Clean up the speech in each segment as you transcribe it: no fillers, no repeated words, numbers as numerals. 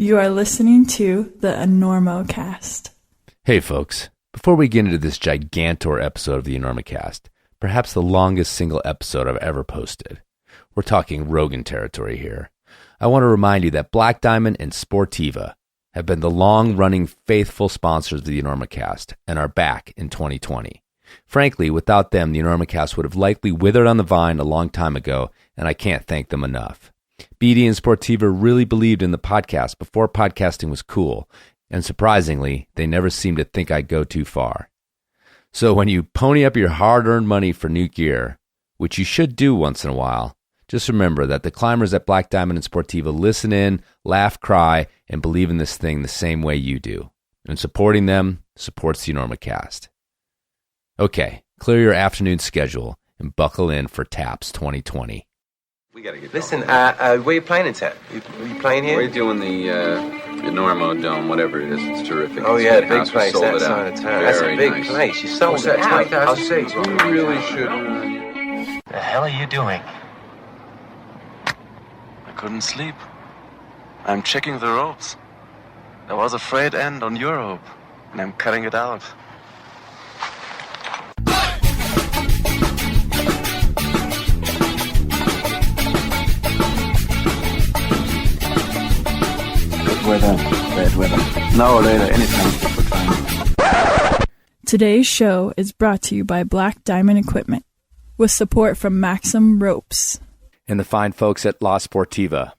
You are listening to the Enormocast. Hey folks, before we get into this gigantor episode of the Enormocast, perhaps the longest single episode I've ever posted, we're talking Rogan territory here. I want to remind you that Black Diamond and Sportiva have been the long-running faithful sponsors of the Enormocast and are back in 2020. Frankly, without them, the Enormocast would have likely withered on the vine a long time ago, and I can't thank them enough. BD and Sportiva really believed in the podcast before podcasting was cool, and surprisingly, they never seemed to think I'd go too far. So when you pony up your hard-earned money for new gear, which you should do once in a while, just remember that the climbers at Black Diamond and Sportiva listen in, laugh, cry, and believe in this thing the same way you do. And supporting them supports the Enormocast. Okay, clear your afternoon schedule and buckle in for TAPS 2020. We gotta get Listen, where you playing in town? You playing here? We're doing the Enormo Dome, whatever it is. It's terrific. Oh, It's yeah, a big house. We place sold that it out. side of town. That's a Very big nice. place. You sold What's it that, out. 20,000 seats? You really should. The hell are you doing? I couldn't sleep. I'm checking the ropes. There was a frayed end on your rope, and I'm cutting it out. Bad weather. Now or later, anytime. Today's show is brought to you by Black Diamond Equipment, with support from Maxim Ropes. And the fine folks at La Sportiva.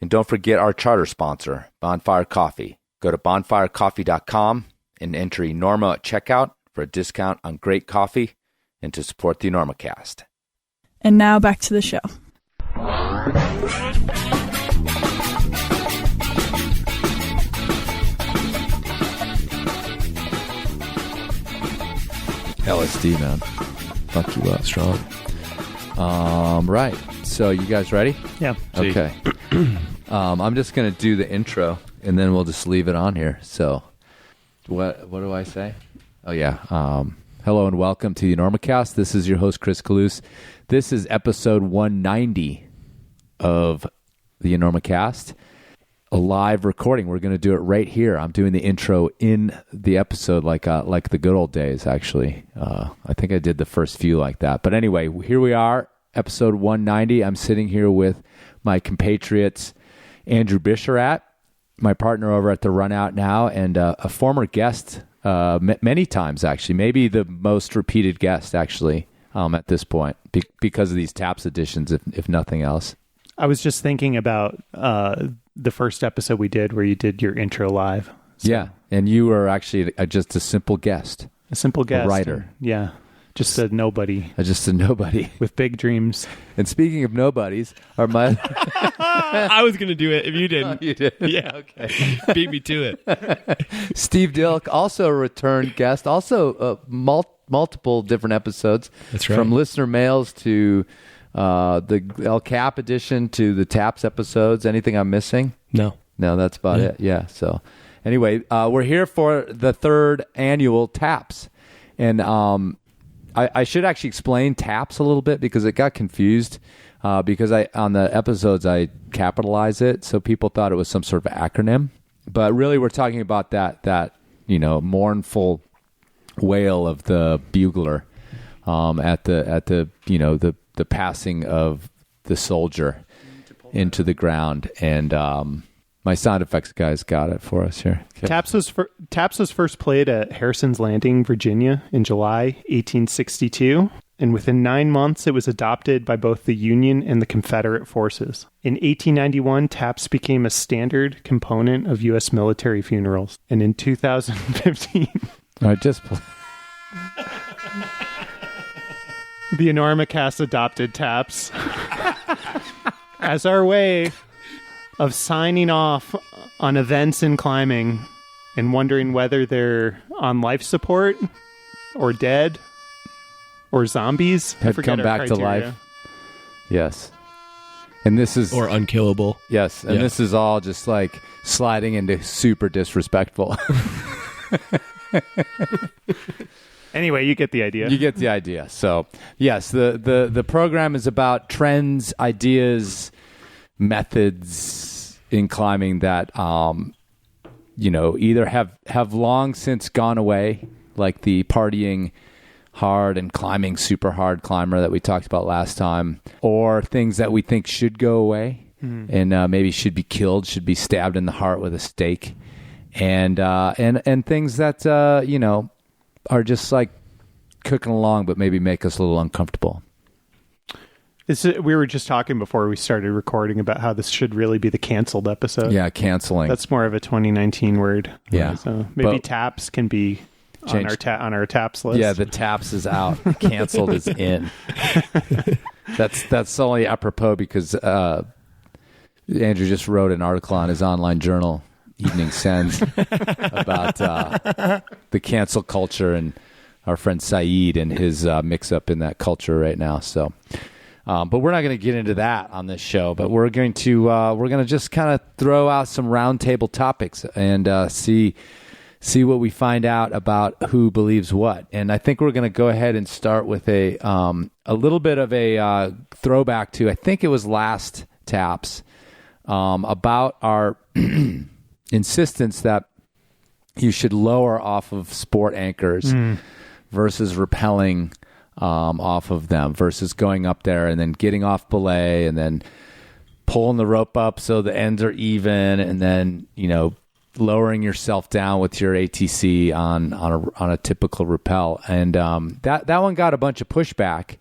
And don't forget our charter sponsor, Bonfire Coffee. Go to bonfirecoffee.com and enter Enorma at checkout for a discount on great coffee and to support the Enormocast. And now back to the show. LSD, man. Fuck you up strong. Right. So you guys ready? Yeah. Okay. I'm just going to do the intro, and then we'll just leave it on here. So what do I say? Oh, yeah. Hello and welcome to the Enormocast. This is your host, Chris Kalous. This is episode 190 of the Enormocast. A live recording. We're going to do it right here. I'm doing the intro in the episode like the good old days, actually. I think I did the first few like that. But anyway, here we are, episode 190. I'm sitting here with my compatriots, Andrew Bisharat, my partner over at the Run Out Now, and a former guest many times, actually. Maybe the most repeated guest, actually, at this point, because of these TAPS editions, if nothing else. I was just thinking about the first episode we did where you did your intro live. So, yeah, and you were actually just a simple guest. a simple guest. A writer. And, yeah. Just a nobody. Just a nobody. With big dreams. And speaking of nobodies, my... I was going to do it if you didn't. Oh, you did? Yeah. Okay. Beat me to it. Steve Dilk, also a returned guest, also multiple different episodes. That's right. From listener mails to the El Cap edition to the TAPS episodes. Anything I'm missing? No, that's about it. Yeah. So anyway, we're here for the third annual TAPS. And I should actually explain TAPS a little bit because it got confused because on the episodes I capitalize it, so people thought it was some sort of acronym. But really, we're talking about that mournful wail of the bugler at the passing of the soldier into the ground. And my sound effects guys got it for us here. Okay. TAPS was first played at Harrison's Landing, Virginia in July 1862. And within 9 months, it was adopted by both the Union and the Confederate forces. In 1891, TAPS became a standard component of U.S. military funerals. And in 2015... I just... The Enormocast adopted TAPS as our way of signing off on events in climbing and wondering whether they're on life support or dead or zombies. Have come back to life. Yes. And this is... Or unkillable. Yes. And this is all just like sliding into super disrespectful. Anyway, you get the idea. You get the idea. So, yes, the program is about trends, ideas, methods, in climbing that, either have long since gone away, like the partying hard and climbing super hard climber that we talked about last time, or things that we think should go away and maybe should be killed, should be stabbed in the heart with a stake, and things that are just like cooking along but maybe make us a little uncomfortable. We were just talking before we started recording about how this should really be the canceled episode. Yeah, canceling. That's more of a 2019 word. Yeah. So maybe taps can be on our taps list. Yeah, the taps is out. Canceled is in. That's only apropos because Andrew just wrote an article on his online journal, Evening Sends, about the cancel culture and our friend Saeed and his mix-up in that culture right now. So, but we're not going to get into that on this show. But we're going to just kind of throw out some roundtable topics and see what we find out about who believes what. And I think we're going to go ahead and start with a little bit of a throwback to, I think it was last Taps, about our insistence that you should lower off of sport anchors versus rappelling off of them, versus going up there and then getting off belay and then pulling the rope up so the ends are even, and then lowering yourself down with your ATC on a typical rappel. And that one got a bunch of pushback,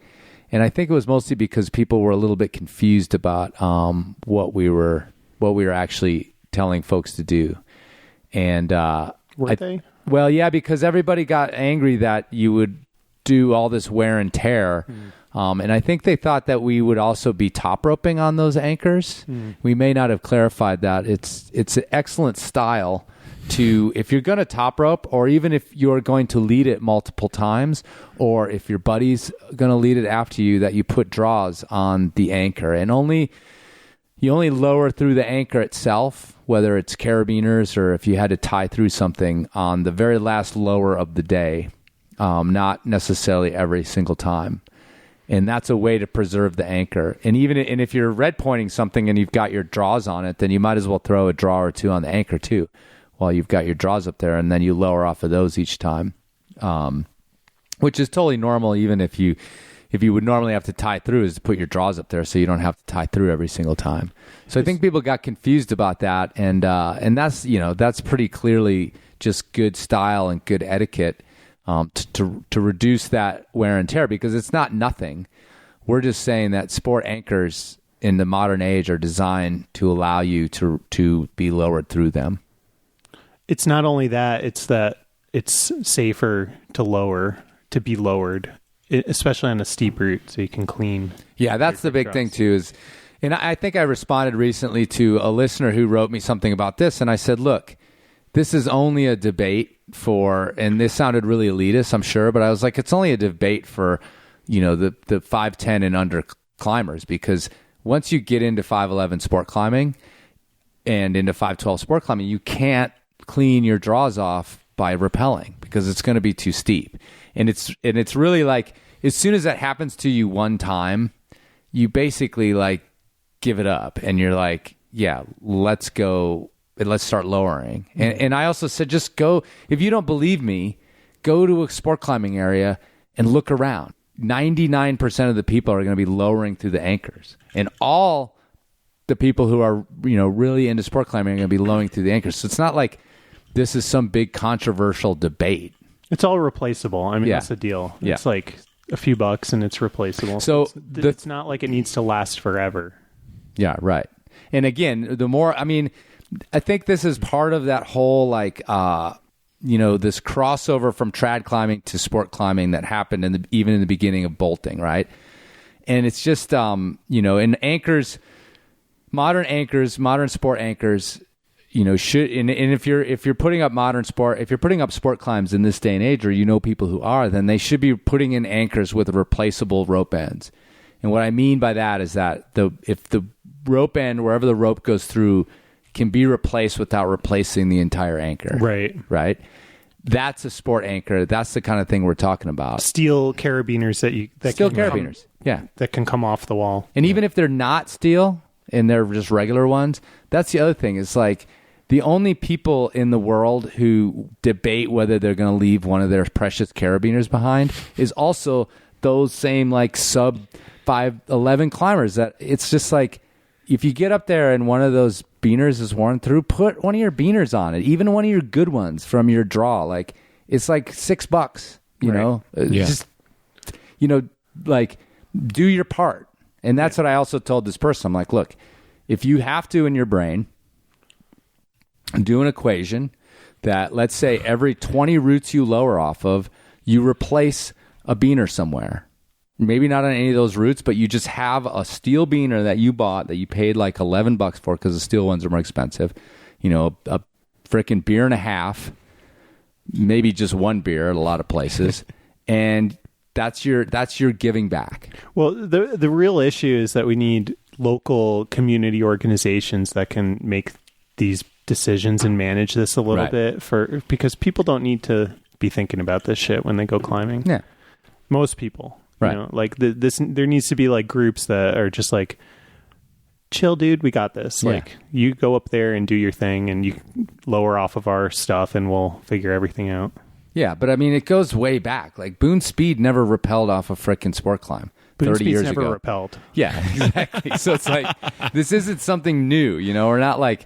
and I think it was mostly because people were a little bit confused about what we were actually telling folks to do. And were they? Well, yeah, because everybody got angry that you would do all this wear and tear. And I think they thought that we would also be top roping on those anchors. We may not have clarified that. It's an excellent style to, if you're going to top rope, or even if you're going to lead it multiple times, or if your buddy's going to lead it after you, that you put draws on the anchor. And you only lower through the anchor itself, whether it's carabiners or if you had to tie through something, on the very last lower of the day, not necessarily every single time. And that's a way to preserve the anchor. And if you're red pointing something and you've got your draws on it, then you might as well throw a draw or two on the anchor too, while you've got your draws up there, and then you lower off of those each time, which is totally normal. Even if you would normally have to tie through, is to put your draws up there so you don't have to tie through every single time. So I think people got confused about that, and that's pretty clearly just good style and good etiquette. To reduce that wear and tear, because it's not nothing. We're just saying that sport anchors in the modern age are designed to allow you to be lowered through them. It's not only that, it's that it's safer to be lowered, especially on a steep route, so you can clean. Yeah, that's the big thing too. And I think I responded recently to a listener who wrote me something about this, and I said, look, this is only a debate for, and this sounded really elitist, I'm sure, but I was like, it's only a debate for, the 5'10" and under climbers, because once you get into 5'11" sport climbing and into 5'12" sport climbing, you can't clean your draws off by rappelling because it's going to be too steep. And it's really like, as soon as that happens to you one time, you basically like give it up and you're like, yeah, let's go. Let's start lowering. And I also said, just go, if you don't believe me, go to a sport climbing area and look around. 99% of the people are going to be lowering through the anchors. And all the people who are, really into sport climbing are going to be lowering through the anchors. So it's not like this is some big controversial debate. It's all replaceable. I mean, that's the deal. Yeah. It's like a few bucks and it's replaceable. So it's not like it needs to last forever. Yeah, right. And again, I think this is part of that whole this crossover from trad climbing to sport climbing that happened even in the beginning of bolting, right? And it's just in anchors, modern sport anchors, should, and if you're putting up sport climbs in this day and age, or people who are, then they should be putting in anchors with replaceable rope ends. And what I mean by that is that if the rope end, wherever the rope goes through, can be replaced without replacing the entire anchor. Right. That's a sport anchor. That's the kind of thing we're talking about. Steel carabiners that can come off the wall. And even if they're not steel, and they're just regular ones. That's the other thing. It's like the only people in the world who debate whether they're going to leave one of their precious carabiners behind is also those same like sub 5'11" climbers. That it's just like, if you get up there and one of those beaners is worn through, put one of your beaners on it, even one of your good ones from your draw. Like, it's like $6, you know? Just, you know, like, do your part. And that's what I also told this person. I'm like, look, if you have to in your brain do an equation that, let's say, every 20 routes you lower off of, you replace a beaner somewhere. Maybe not on any of those routes, but you just have a steel beaner that you bought that you paid like $11 for because the steel ones are more expensive. You know, a freaking beer and a half, maybe just one beer at a lot of places, and that's your giving back. Well, the real issue is that we need local community organizations that can make these decisions and manage this a little bit because people don't need to be thinking about this shit when they go climbing. Yeah, most people. Right. You know, like there needs to be like groups that are just like, chill, dude, we got this. Yeah. Like, you go up there and do your thing and you lower off of our stuff and we'll figure everything out. Yeah, but I mean, it goes way back. Like, Boone Speed never rappelled off a frickin' sport climb. Boone 30 Speed's years never ago. rappelled. Yeah, exactly. So it's like, this isn't something new, you know. We're not like,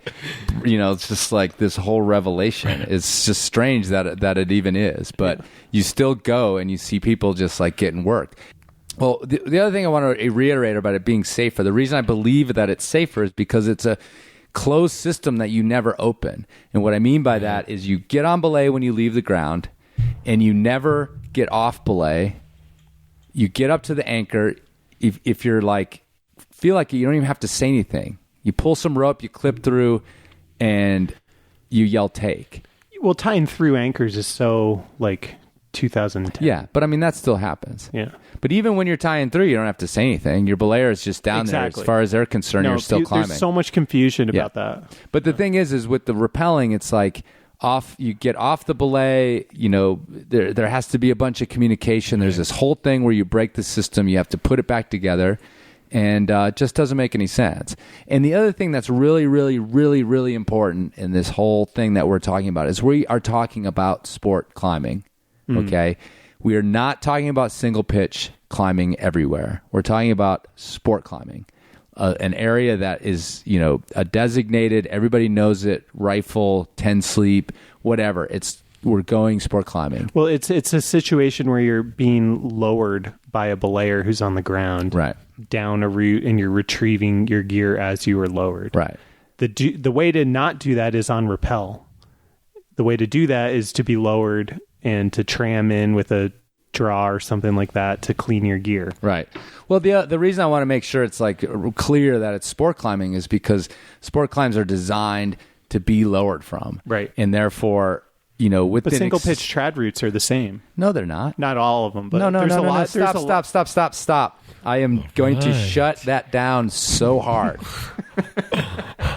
you know, it's just like this whole revelation. It's just strange that it even is. But you still go and you see people just like getting worked. Well, the other thing I want to reiterate about it being safer, the reason I believe that it's safer is because it's a closed system that you never open. And what I mean by that is you get on belay when you leave the ground and you never get off belay. You get up to the anchor. If you're like, feel like you don't even have to say anything. You pull some rope, you clip through, and you yell take. Well, tying through anchors is so like 2010. Yeah, but I mean, that still happens. Yeah. But even when you're tying through, you don't have to say anything. Your belayer is just down there. As far as they're concerned, you're still climbing. There's so much confusion about that. But the thing is with the rappelling, it's like you get off the belay, you know, there has to be a bunch of communication. There's this whole thing where you break the system. You have to put it back together. And it just doesn't make any sense. And the other thing that's really, really, really, really important in this whole thing that we're talking about is we are talking about sport climbing. Okay, we are not talking about single pitch climbing everywhere. We're talking about sport climbing, an area that is, you know, a designated, everybody knows it, rifle, 10 sleep, whatever. We're going sport climbing. Well, it's a situation where you're being lowered by a belayer who's on the ground, right, down a route, and you're retrieving your gear as you are lowered. Right. The way to not do that is on rappel. The way to do that is to be lowered and to tram in with a draw or something like that to clean your gear. Right. Well, the reason I want to make sure it's like clear that it's sport climbing is because sport climbs are designed to be lowered from. Right. And therefore, you know, with but single pitch trad routes are the same. No, they're not. Not all of them, but no. there's a lot. Stop. I am going to shut that down so hard.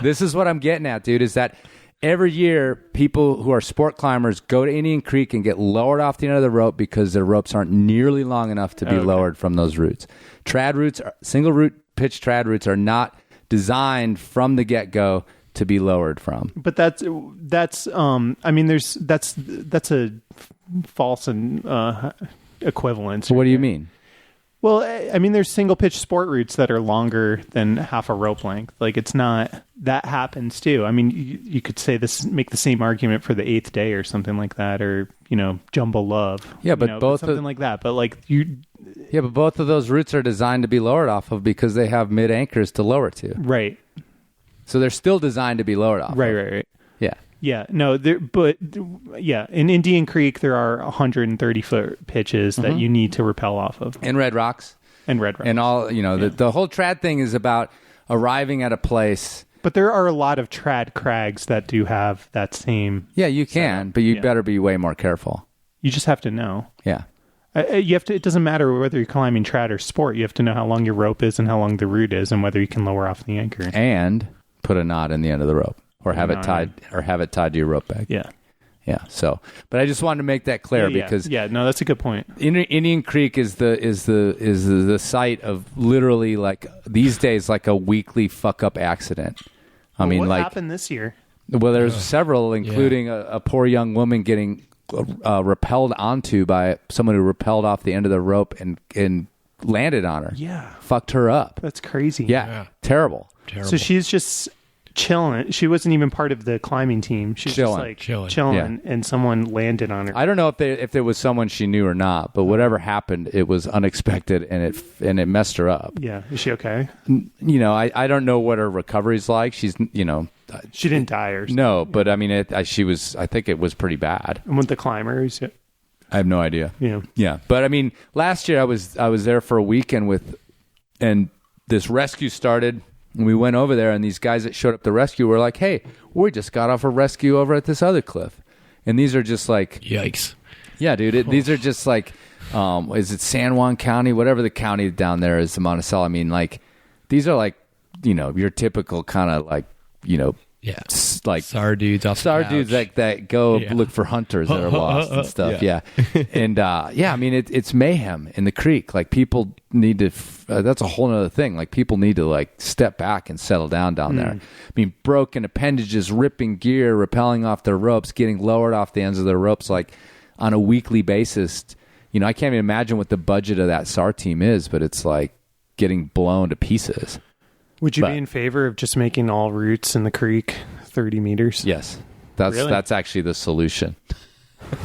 This is what I'm getting at, dude, is that every year, people who are sport climbers go to Indian Creek and get lowered off the end of the rope because their ropes aren't nearly long enough to be lowered from those routes. Trad routes, single route pitch trad routes, are not designed from the get-go to be lowered from. But that's I mean, that's a false and equivalence. What do you mean? Well, I mean, there's single pitch sport routes that are longer than half a rope length. Like, it's not, that happens too. I mean, you could say this, make the same argument for the 8th day or something like that, or, you know, Jumbo Love. Yeah, but both something like that. But like yeah, but both of those routes are designed to be lowered off of because they have mid anchors to lower to. Right. So they're still designed to be lowered off. Right. Yeah. Yeah, no, in Indian Creek, there are 130-foot pitches that you need to rappel off of. And Red Rocks. And all, you know, the whole trad thing is about arriving at a place. But there are a lot of trad crags that do have that same... Yeah, you can, setup. But you better be way more careful. You just have to know. Yeah. You have to. It doesn't matter whether you're climbing trad or sport. You have to know how long your rope is and how long the route is and whether you can lower off the anchor. And put a knot in the end of the rope. Or have it tied to your rope bag. Yeah. Yeah. So, but I just wanted to make that clear because no, that's a good point. Indian Creek is the site of literally like these days like a weekly fuck up accident. I mean, what like happened this year? Well, there's several, including a poor young woman getting rappelled onto by someone who rappelled off the end of the rope and landed on her. Yeah, fucked her up. That's crazy. Yeah. Terrible. So she's just chilling. She wasn't even part of the climbing team. She's chilling. just like chilling, and someone landed on her. I don't know if there was someone she knew or not, but whatever happened, it was unexpected and it messed her up. Yeah, is she okay? I don't know what her recovery's like. She's she didn't die or something. No, but I mean, she was. I think it was pretty bad. And with the climbers, I have no idea. Yeah. But I mean, last year I was there for a weekend and this rescue started. And we went over there, and these guys that showed up to rescue were like, "Hey, we just got off a rescue over at this other cliff," and these are just like, yikes, yeah, dude. These are just like, is it San Juan County, whatever the county down there is, Monticello. I mean, like, these are like, your typical kind of like, like SAR dudes off SAR the couch. dudes that go look for hunters that are lost and stuff. Yeah. And I mean, it's mayhem in the creek. Like people need to, that's a whole other thing. Like people need to like step back and settle down there. I mean, broken appendages, ripping gear, rappelling off their ropes, getting lowered off the ends of their ropes, like on a weekly basis. I can't even imagine what the budget of that SAR team is, but it's like getting blown to pieces. Would you be in favor of just making all routes in the creek 30 meters? Yes. That's actually the solution. What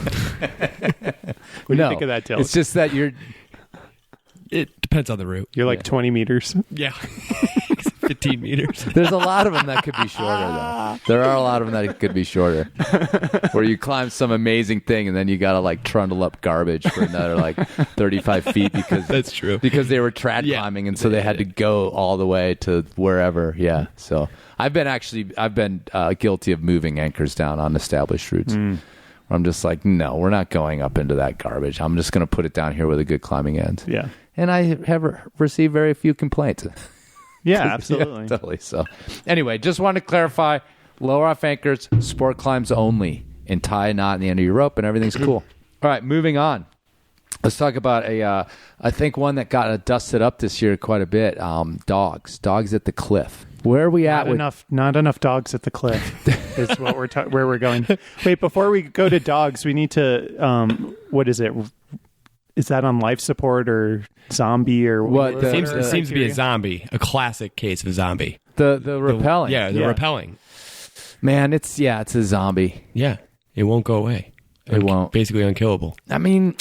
do you think of that, Dilk? It's just that It depends on the route. You're like 20 meters. Yeah. 15 meters. There's a lot of them that could be shorter, though. There are a lot of them that could be shorter. Where you climb some amazing thing and then you got to like trundle up garbage for another like 35 feet because that's true. Because they were trad climbing and so they had to go all the way to wherever. Yeah. So I've been guilty of moving anchors down on established routes. Where I'm just like, no, we're not going up into that garbage. I'm just going to put it down here where the good climbing ends. Yeah. And I have received very few complaints. Yeah, absolutely. Yeah, totally. So anyway, just wanted to clarify, lower off anchors, sport climbs only, and tie a knot in the end of your rope and everything's cool. All right, moving on. Let's talk about I think one that got dusted up this year quite a bit. Dogs at the cliff. Where are we at? Not enough dogs at the cliff is what where we're going. Wait, before we go to dogs, we need to, what is it? Is that on life support or zombie or what? It seems to be a zombie, a classic case of a zombie. The rappelling. The rappelling. Man, it's a zombie. Yeah, it won't go away. It won't. Basically unkillable. I mean,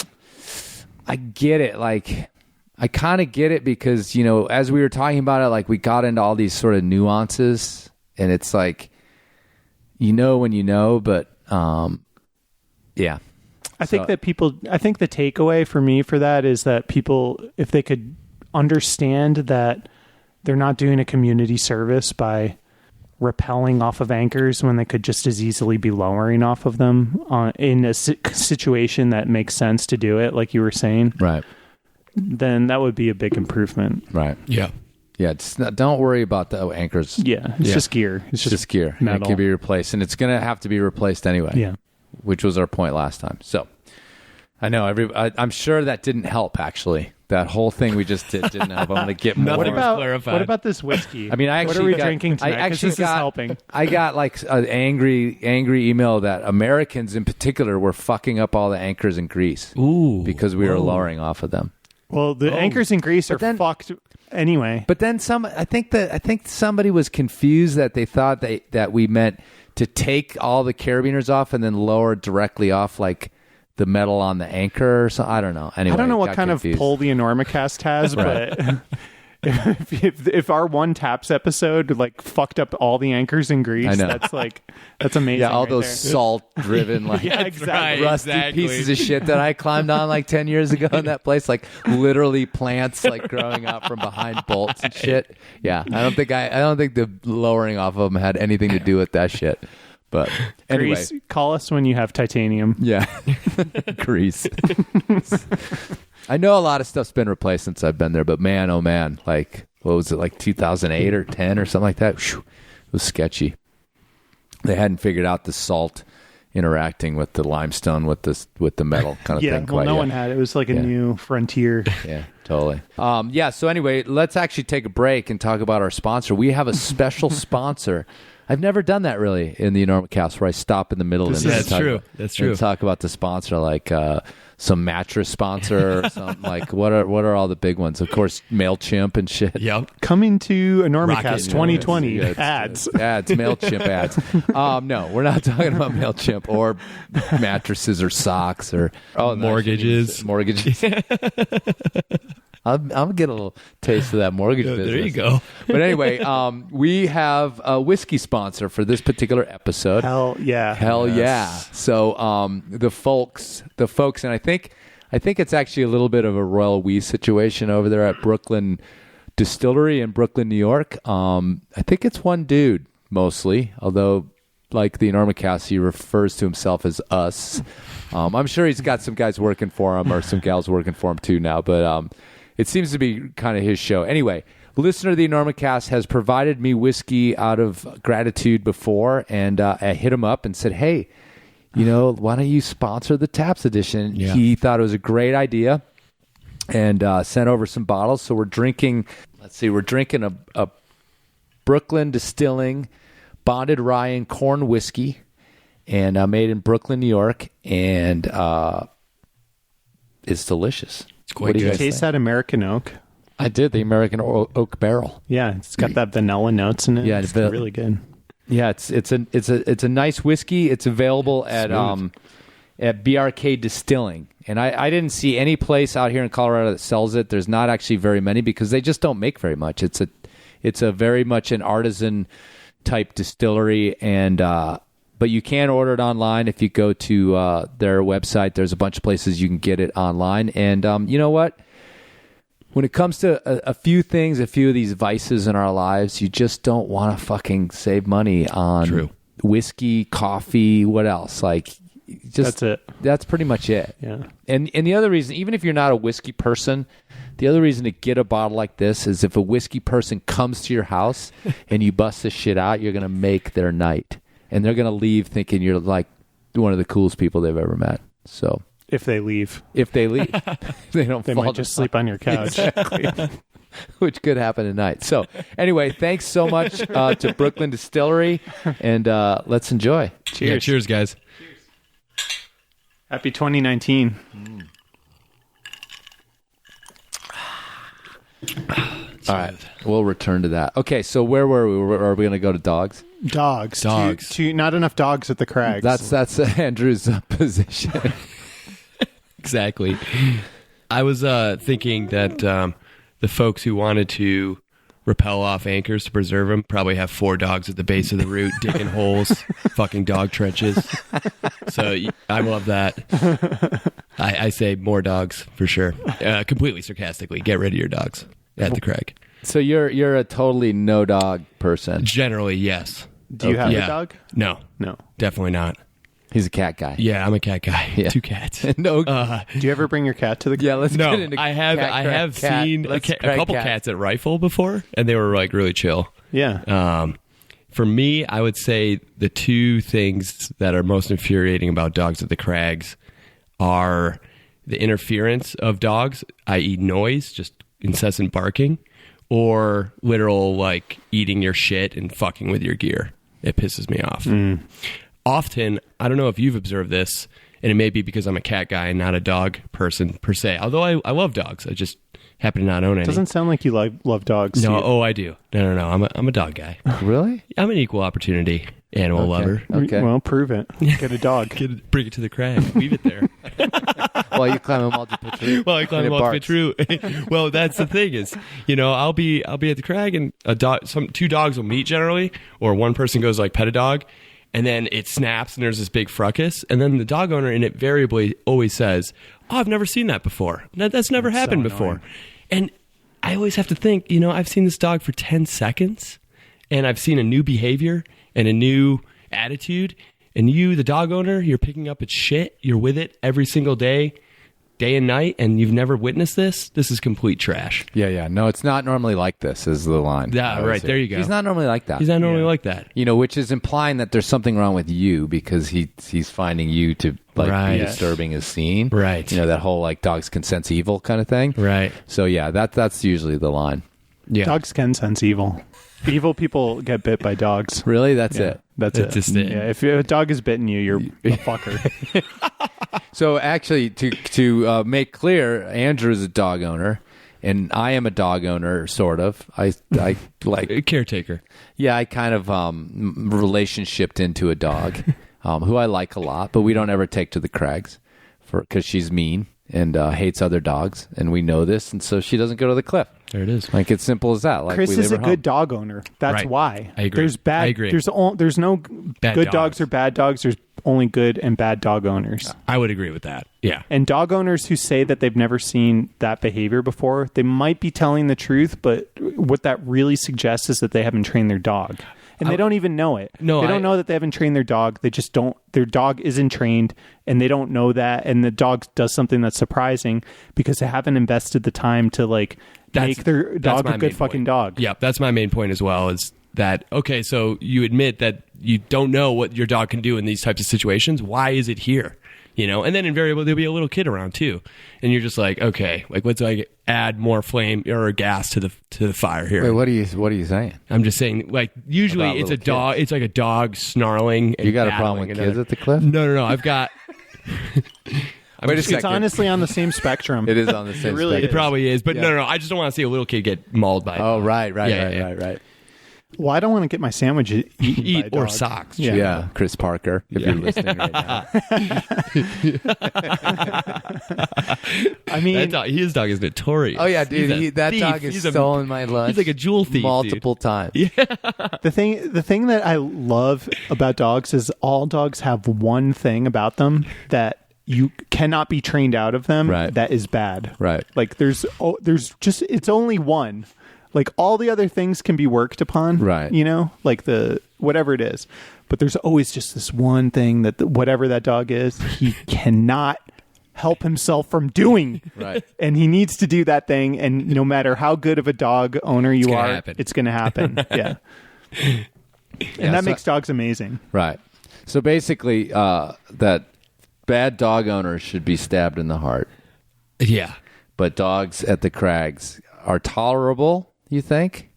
I get it. Like, I kind of get it because, as we were talking about it, like we got into all these sort of nuances and it's like, when you know, but yeah. I think the takeaway for me for that is that people, if they could understand that they're not doing a community service by rappelling off of anchors when they could just as easily be lowering off of them in a situation that makes sense to do it, like you were saying, right? Then that would be a big improvement, right? Yeah. Don't worry about the anchors. Yeah, it's just gear. It's just gear. Metal. It can be replaced, and it's going to have to be replaced anyway. Yeah. Which was our point last time. So I know I'm sure that didn't help. Actually, that whole thing we just did didn't help. I'm going to get more. What about this whiskey? I mean, what are we drinking tonight? This is helping. I got like an angry email that Americans in particular were fucking up all the anchors in Greece. Ooh, because we were lowering off of them. Well, the anchors in Greece are fucked anyway. But then I think somebody was confused that they thought that we meant to take all the carabiners off and then lower directly off like the metal on the anchor or something. I don't know. Anyway, I don't know what kind of pull the Enormocast has, but if our one taps episode like fucked up all the anchors in Greece, that's amazing. Yeah, all right those there. salt driven like rusty pieces of shit that I climbed on like 10 years ago in that place, like literally plants like growing out from behind bolts and shit. Yeah, I don't think the lowering off of them had anything to do with that shit. But anyway, Greece, call us when you have titanium. Yeah. Greece. I know a lot of stuff's been replaced since I've been there, but man, oh man, like, what was it, like 2008 or 10 or something like that? Whew, it was sketchy. They hadn't figured out the salt interacting with the limestone with the metal kind of thing. Well, no one had it. It was like a new frontier. Yeah, totally. So anyway, let's actually take a break and talk about our sponsor. We have a special sponsor. I've never done that really in the Enormocast where I stop in the middle of That's true. That's true. And talk about the sponsor, like some mattress sponsor or something. Like what are all the big ones? Of course, MailChimp and shit. Yep. Coming to Enormocast Rocket 2020 Ads, MailChimp ads. No, we're not talking about MailChimp or mattresses or socks or mortgages. Mortgages. I'm getting a little taste of that mortgage business. There you go. But anyway, we have a whiskey sponsor for this particular episode. Hell yeah. Yeah. So the folks, and I think it's actually a little bit of a royal we situation over there at Brooklyn Distillery in Brooklyn, New York. I think it's one dude mostly, although like the Enormocast, he refers to himself as us. I'm sure he's got some guys working for him or some gals working for him too now, but it seems to be kind of his show. Anyway, listener of the Enormocast has provided me whiskey out of gratitude before, and I hit him up and said, hey, why don't you sponsor the Taps edition? Yeah. He thought it was a great idea and sent over some bottles. So we're drinking a Brooklyn Distilling bonded rye and corn whiskey, and made in Brooklyn, New York, and it's delicious. It's quite good. Taste that American oak. I did the American oak barrel. Yeah, it's got that vanilla notes in it. Yeah, it's really good. Yeah, it's a nice whiskey. It's available at BRK Distilling, and I didn't see any place out here in Colorado that sells it. There's not actually very many because they just don't make very much. It's a very much an artisan type distillery, and but you can order it online if you go to their website. There's a bunch of places you can get it online. And you know what? When it comes to a few of these vices in our lives, you just don't want to fucking save money on whiskey, coffee, what else? Like, just that's it. That's pretty much it. Yeah. And the other reason, even if you're not a whiskey person, the other reason to get a bottle like this is if a whiskey person comes to your house and you bust this shit out, you're going to make their night. And they're going to leave thinking you're like one of the coolest people they've ever met. So if they leave, they don't. They might just sleep on your couch. Exactly. Which could happen tonight. So anyway, thanks so much to Brooklyn Distillery, and let's enjoy. Cheers. Yeah, cheers, guys. Happy 2019. All right, we'll return to that. Okay, so where were we? Are we going to go to dogs? Dogs. Dogs. Not enough dogs at the Crags. That's Andrew's position. Exactly. I was thinking that the folks who wanted to rappel off anchors to preserve them probably have 4 dogs at the base of the root digging holes, fucking dog trenches. So I love that. I say more dogs for sure. Completely sarcastically, get rid of your dogs at the Craig. So you're a totally no dog person. Generally, yes. Do you have a dog? No, definitely not. He's a cat guy. Yeah, I'm a cat guy. Yeah. 2 cats. No. Do you ever bring your cat to the? Yeah, let's No, get into I have seen a couple cats at Rifle before, and they were like really chill. Yeah. For me, I would say the 2 things that are most infuriating about dogs at the Crags are the interference of dogs, i.e. noise, just incessant barking, or literal like eating your shit and fucking with your gear. It pisses me off. Often, I don't know if you've observed this, and it may be because I'm a cat guy and not a dog person per se, although I love dogs. I just happen to not own any. Doesn't sound like you love dogs. No, I do. No. I'm a dog guy. Really? I'm an equal opportunity animal lover. Okay. Well, prove it. Get a dog. Bring it to the Crag. Leave it there. While you climb a multi-pitch. Well, I climb a multi-pitch route. Well, that's the thing is, I'll be at the Crag and two dogs will meet generally, or one person goes like pet a dog, and then it snaps and there's this big fracas, and then the dog owner invariably always says, "Oh, I've never seen that before. That's never happened before." And I always have to think, I've seen this dog for 10 seconds, and I've seen a new behavior and a new attitude. And you, the dog owner, you're picking up its shit. You're with it every single day, day and night, and you've never witnessed this, this is complete trash. Yeah. No, it's not normally like this, is the line. Yeah, right. There you go. He's not normally like that. He's not normally like that. Which is implying that there's something wrong with you because he's finding you to be disturbing his scene. Right. That whole like dogs can sense evil kind of thing. Right. So yeah, that's usually the line. Yeah. Dogs can sense evil. Evil people get bit by dogs. Really? That's it. That's it. just it. Yeah, if a dog has bitten you, you're a fucker. So actually, to make clear, Andrew is a dog owner, and I am a dog owner, sort of. I like A caretaker. Yeah, I kind of relationshiped into a dog who I like a lot, but we don't ever take to the crags because she's mean and hates other dogs, and we know this, and so she doesn't go to the cliff. There it is. Like, it's simple as that. Like, Chris we is leave a her home. good dog owner. That's Right. why. I agree. I agree. There's no Bad good dogs. dogs or bad dogs. There's only good and bad dog owners. I would agree with that. Yeah. And dog owners who say that they've never seen that behavior before, they might be telling the truth, but what that really suggests is that they haven't trained their dog. And they don't even know it. No, they don't know that they haven't trained their dog. They just don't. Their dog isn't trained, and they don't know that. And the dog does something that's surprising because they haven't invested the time to make their dog a good fucking dog. Yeah, that's my main point as well. Is that okay? So you admit that you don't know what your dog can do in these types of situations. Why is it here? And then invariably there'll be a little kid around too, and you're just like, okay, like let's add more flame or gas to the fire here. Wait, what are you saying? I'm just saying, like usually About it's a little dog. kids. It's like a dog snarling. And You got a problem with kids at the cliff? No. I've got. Wait a It's second. honestly on the same spectrum. It is on the same really spectrum. It probably is, but no. I just don't want to see a little kid get mauled by. Oh, right. Yeah. Right. Well, I don't want to get my sandwich eaten by a Eat or dog. socks. Yeah. Chris Parker, if you're listening right now. I mean, His dog is notorious. Oh, yeah, dude. He's a That thief. dog has He's a- stolen my lunch. He's like a jewel thief, multiple times. the thing that I love about dogs is all dogs have one thing about them that you cannot be trained out of them. Right. That is bad. Right. Like there's just it's only one. Like all the other things can be worked upon. Right. Like the whatever it is, but there's always just this one thing that whatever that dog is, he cannot help himself from doing. Right. And he needs to do that thing. And no matter how good of a dog owner you gonna are, happen. it's going to happen. Yeah. And that makes dogs amazing. Right. So basically, that bad dog owners should be stabbed in the heart, Yeah. but dogs at the crags are tolerable, you think?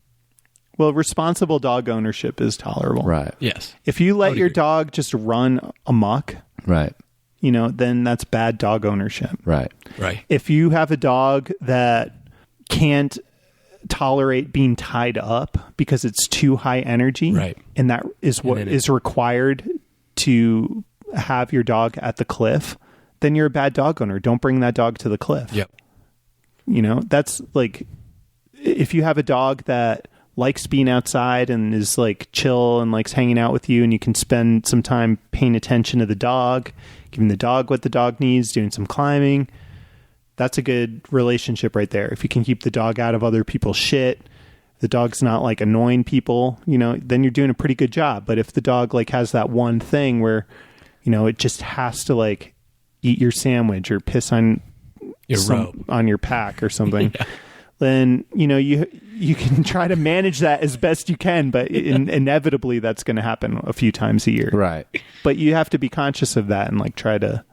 Well, responsible dog ownership is tolerable. Right. Yes. If you let would your agree. dog just run amok, Right. then that's bad dog ownership. Right. Right. If you have a dog that can't tolerate being tied up because it's too high energy, Right. and that is what then is required to have your dog at the cliff, then you're a bad dog owner. Don't bring that dog to the cliff. Yep. That's like if you have a dog that likes being outside and is like chill and likes hanging out with you, and you can spend some time paying attention to the dog, giving the dog what the dog needs, doing some climbing, that's a good relationship right there. If you can keep the dog out of other people's shit, the dog's not like annoying people, then you're doing a pretty good job. But if the dog like has that one thing where, it just has to like eat your sandwich or piss on Your robe. on your pack or something, then you can try to manage that as best you can, but inevitably that's going to happen a few times a year. Right. But you have to be conscious of that and like try to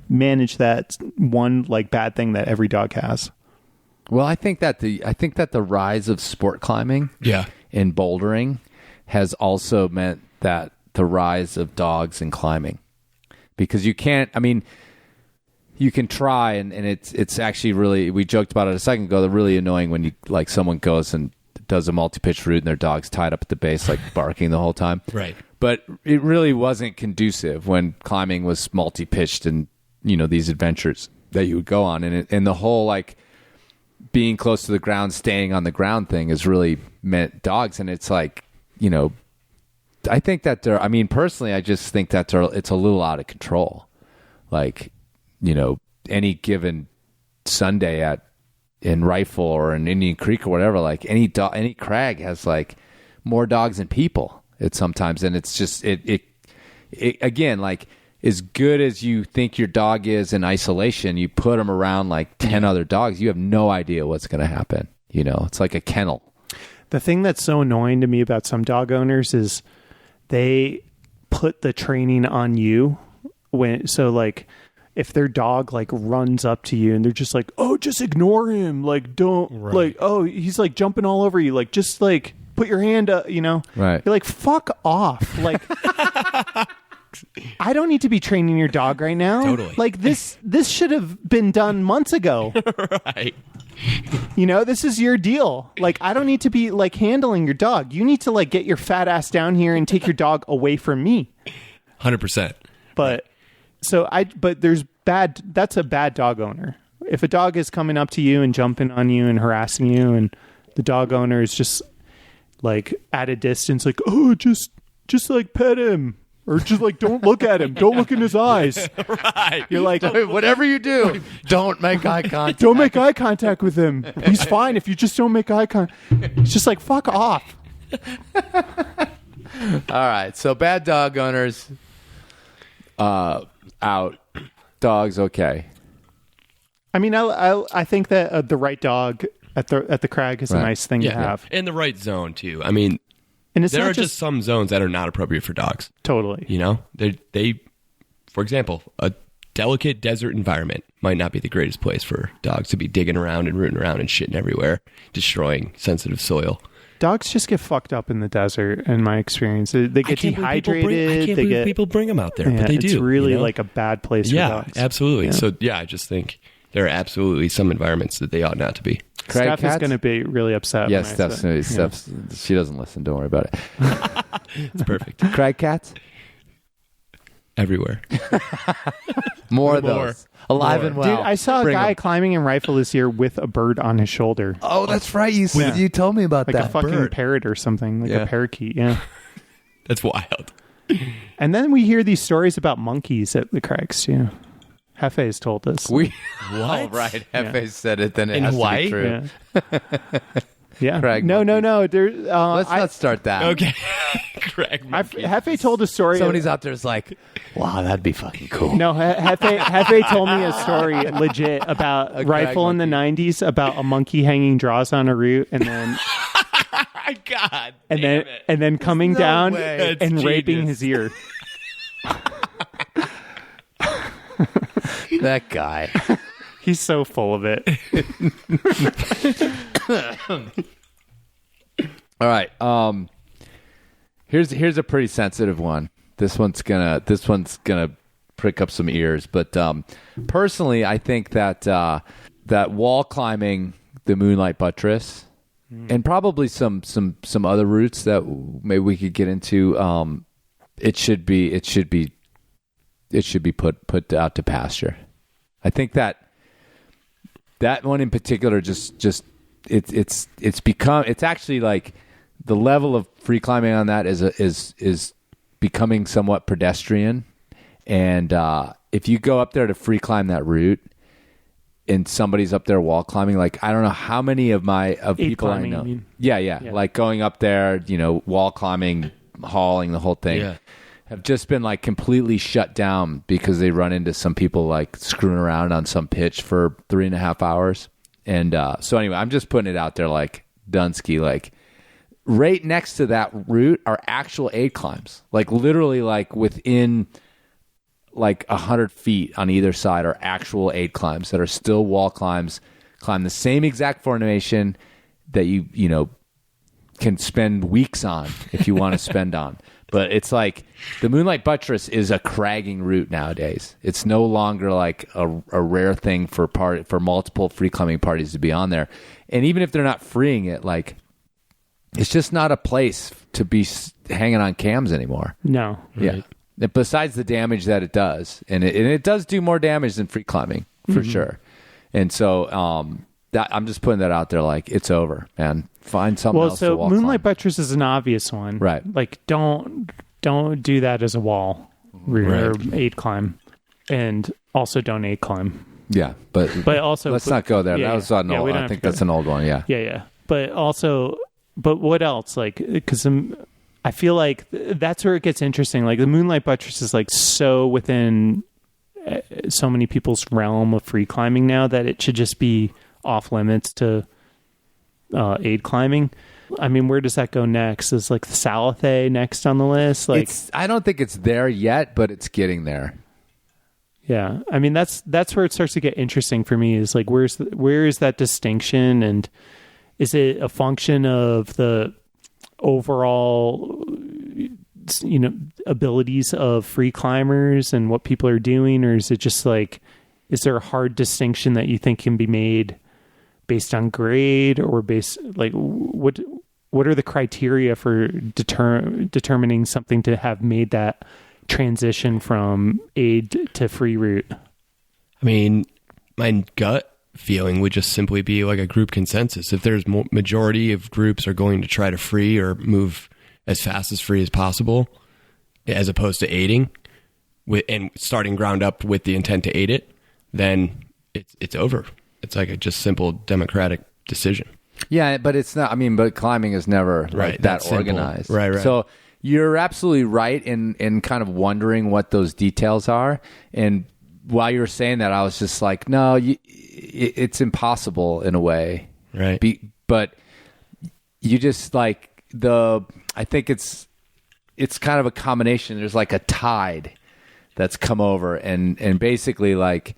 manage that one like bad thing that every dog has. Well, I think that the rise of sport climbing Yeah. and bouldering has also meant that the rise of dogs and climbing, because you can try and it's actually really, we joked about it a second ago, they're really annoying when you like someone goes and does a multi-pitch route and their dog's tied up at the base like barking the whole time. Right. But it really wasn't conducive when climbing was multi-pitched and these adventures that you would go on, and the whole like being close to the ground, staying on the ground thing has really meant dogs. And it's like, I think that personally, I just think that it's a little out of control. Like, any given Sunday in Rifle or in Indian Creek or whatever, like any crag has like more dogs than people. It's sometimes, and it's just, it again, like as good as you think your dog is in isolation, you put them around like 10 other dogs, you have no idea what's going to happen. You know, it's like a kennel. The thing that's so annoying to me about some dog owners is they put the training on you if their dog like runs up to you and they're just like, oh, just ignore him. Like, don't like, oh, he's like jumping all over you. Like, just like put your hand up, you know? Right. You're like, fuck off. Like, I don't need to be training your dog right now. Totally. Like this should have been done months ago. Right. You know, this is your deal. Like, I don't need to be like handling your dog. You need to like get your fat ass down here and take your dog away from me. 100%. But that's a bad dog owner. If a dog is coming up to you and jumping on you and harassing you, and the dog owner is just like at a distance, like, oh, just like pet him. Or just like, don't look at him. Don't look in his eyes. Right. You're like, Whatever you do, don't make eye contact. don't make eye contact with him. He's fine if you just don't make eye contact. It's just like, fuck off. All right. So bad dog owners, out. Dogs, okay. I mean, I think that the right dog at the crag is a nice thing to have. In the right zone, too. I mean, And it's there not are just some zones that are not appropriate for dogs. Totally. You know, they, for example, a delicate desert environment might not be the greatest place for dogs to be digging around and rooting around and shitting everywhere, destroying sensitive soil. Dogs just get fucked up in the desert, in my experience. They get dehydrated. I can't believe people bring them out there, but they do. It's really you know? like a bad place for dogs. Absolutely. Yeah. So, I just think there are absolutely some environments that they ought not to be. Steph is going to be really upset. Yes, Steph's, she doesn't listen. Don't worry about it. It's perfect. Crag cats? Everywhere. More of those. Alive and well. Dude, I saw a guy climbing in rifle this year with a bird on his shoulder. Oh, that's right. You told me about like that. A fucking parrot or something. Like a parakeet, yeah. That's wild. And then we hear these stories about monkeys at the crags, too. Hefe's told us. What? Oh, right. Hefe said it, then it In has Hawaii? to be true. Yeah. Yeah. Crag no. There, Let's not start that. Okay. Craig monkeys. Hefe told a story. Somebody's out there is like, wow, that'd be fucking cool. No, Hefe told me a story legit about a rifle in the 90s about a monkey hanging draws on a root and then God. and then coming down way. and raping his ear. That guy. He's so full of it. All right. Here's a pretty sensitive one. This one's gonna prick up some ears. But personally, I think that that wall climbing the Moonlight Buttress and probably some other routes that maybe we could get into. It should be put out to pasture. I think that one in particular it's actually like the level of free climbing on that is becoming somewhat pedestrian. And if you go up there to free climb that route and somebody's up there wall climbing, like I don't know how many of people climbing, I know. you mean? Yeah. Like going up there, wall climbing, hauling the whole thing. Yeah. Have just been like completely shut down because they run into some people like screwing around on some pitch for 3.5 hours. And so anyway, I'm just putting it out there like Dunsky, like right next to that route are actual aid climbs, like literally like within like 100 feet on either side are actual aid climbs that are still wall climbs, climb the same exact formation that you can spend weeks on if you want to spend on. But it's like the Moonlight Buttress is a cragging route nowadays. It's no longer like a rare thing for multiple free climbing parties to be on there. And even if they're not freeing it, like it's just not a place to be hanging on cams anymore. No. Right. Yeah. Besides the damage that it does, and it does do more damage than free climbing for sure. And so I'm just putting that out there, like it's over, man. Find something else to wall Moonlight climb. Buttress is an obvious one, right? Like don't do that as a wall or aid climb, and also don't aid climb. Yeah, but also let's not go there. Yeah, that was an old. I think that's an old one. Yeah. But what else? Like because I feel like that's where it gets interesting. Like the Moonlight Buttress is like so within so many people's realm of free climbing now that it should just be off limits to aid climbing. I mean, where does that go next? Is like the Salathe next on the list? Like, I don't think it's there yet, but it's getting there. Yeah, I mean that's where it starts to get interesting for me. Is like where is that distinction, and is it a function of the overall, abilities of free climbers and what people are doing, or is it just like, is there a hard distinction that you think can be made based on grade, or what are the criteria for determining something to have made that transition from aid to free route? I mean, my gut feeling would just simply be like a group consensus. If there's majority of groups are going to try to free or move as fast as free as possible, as opposed to aiding and starting ground up with the intent to aid it, then it's over. It's like a just simple democratic decision. Yeah, but it's not. I mean, but climbing is never like that organized. Right. So you're absolutely right in kind of wondering what those details are. And while you were saying that, I was just like, no, it's impossible in a way. Right. But you just like I think it's kind of a combination. There's like a tide that's come over, and basically like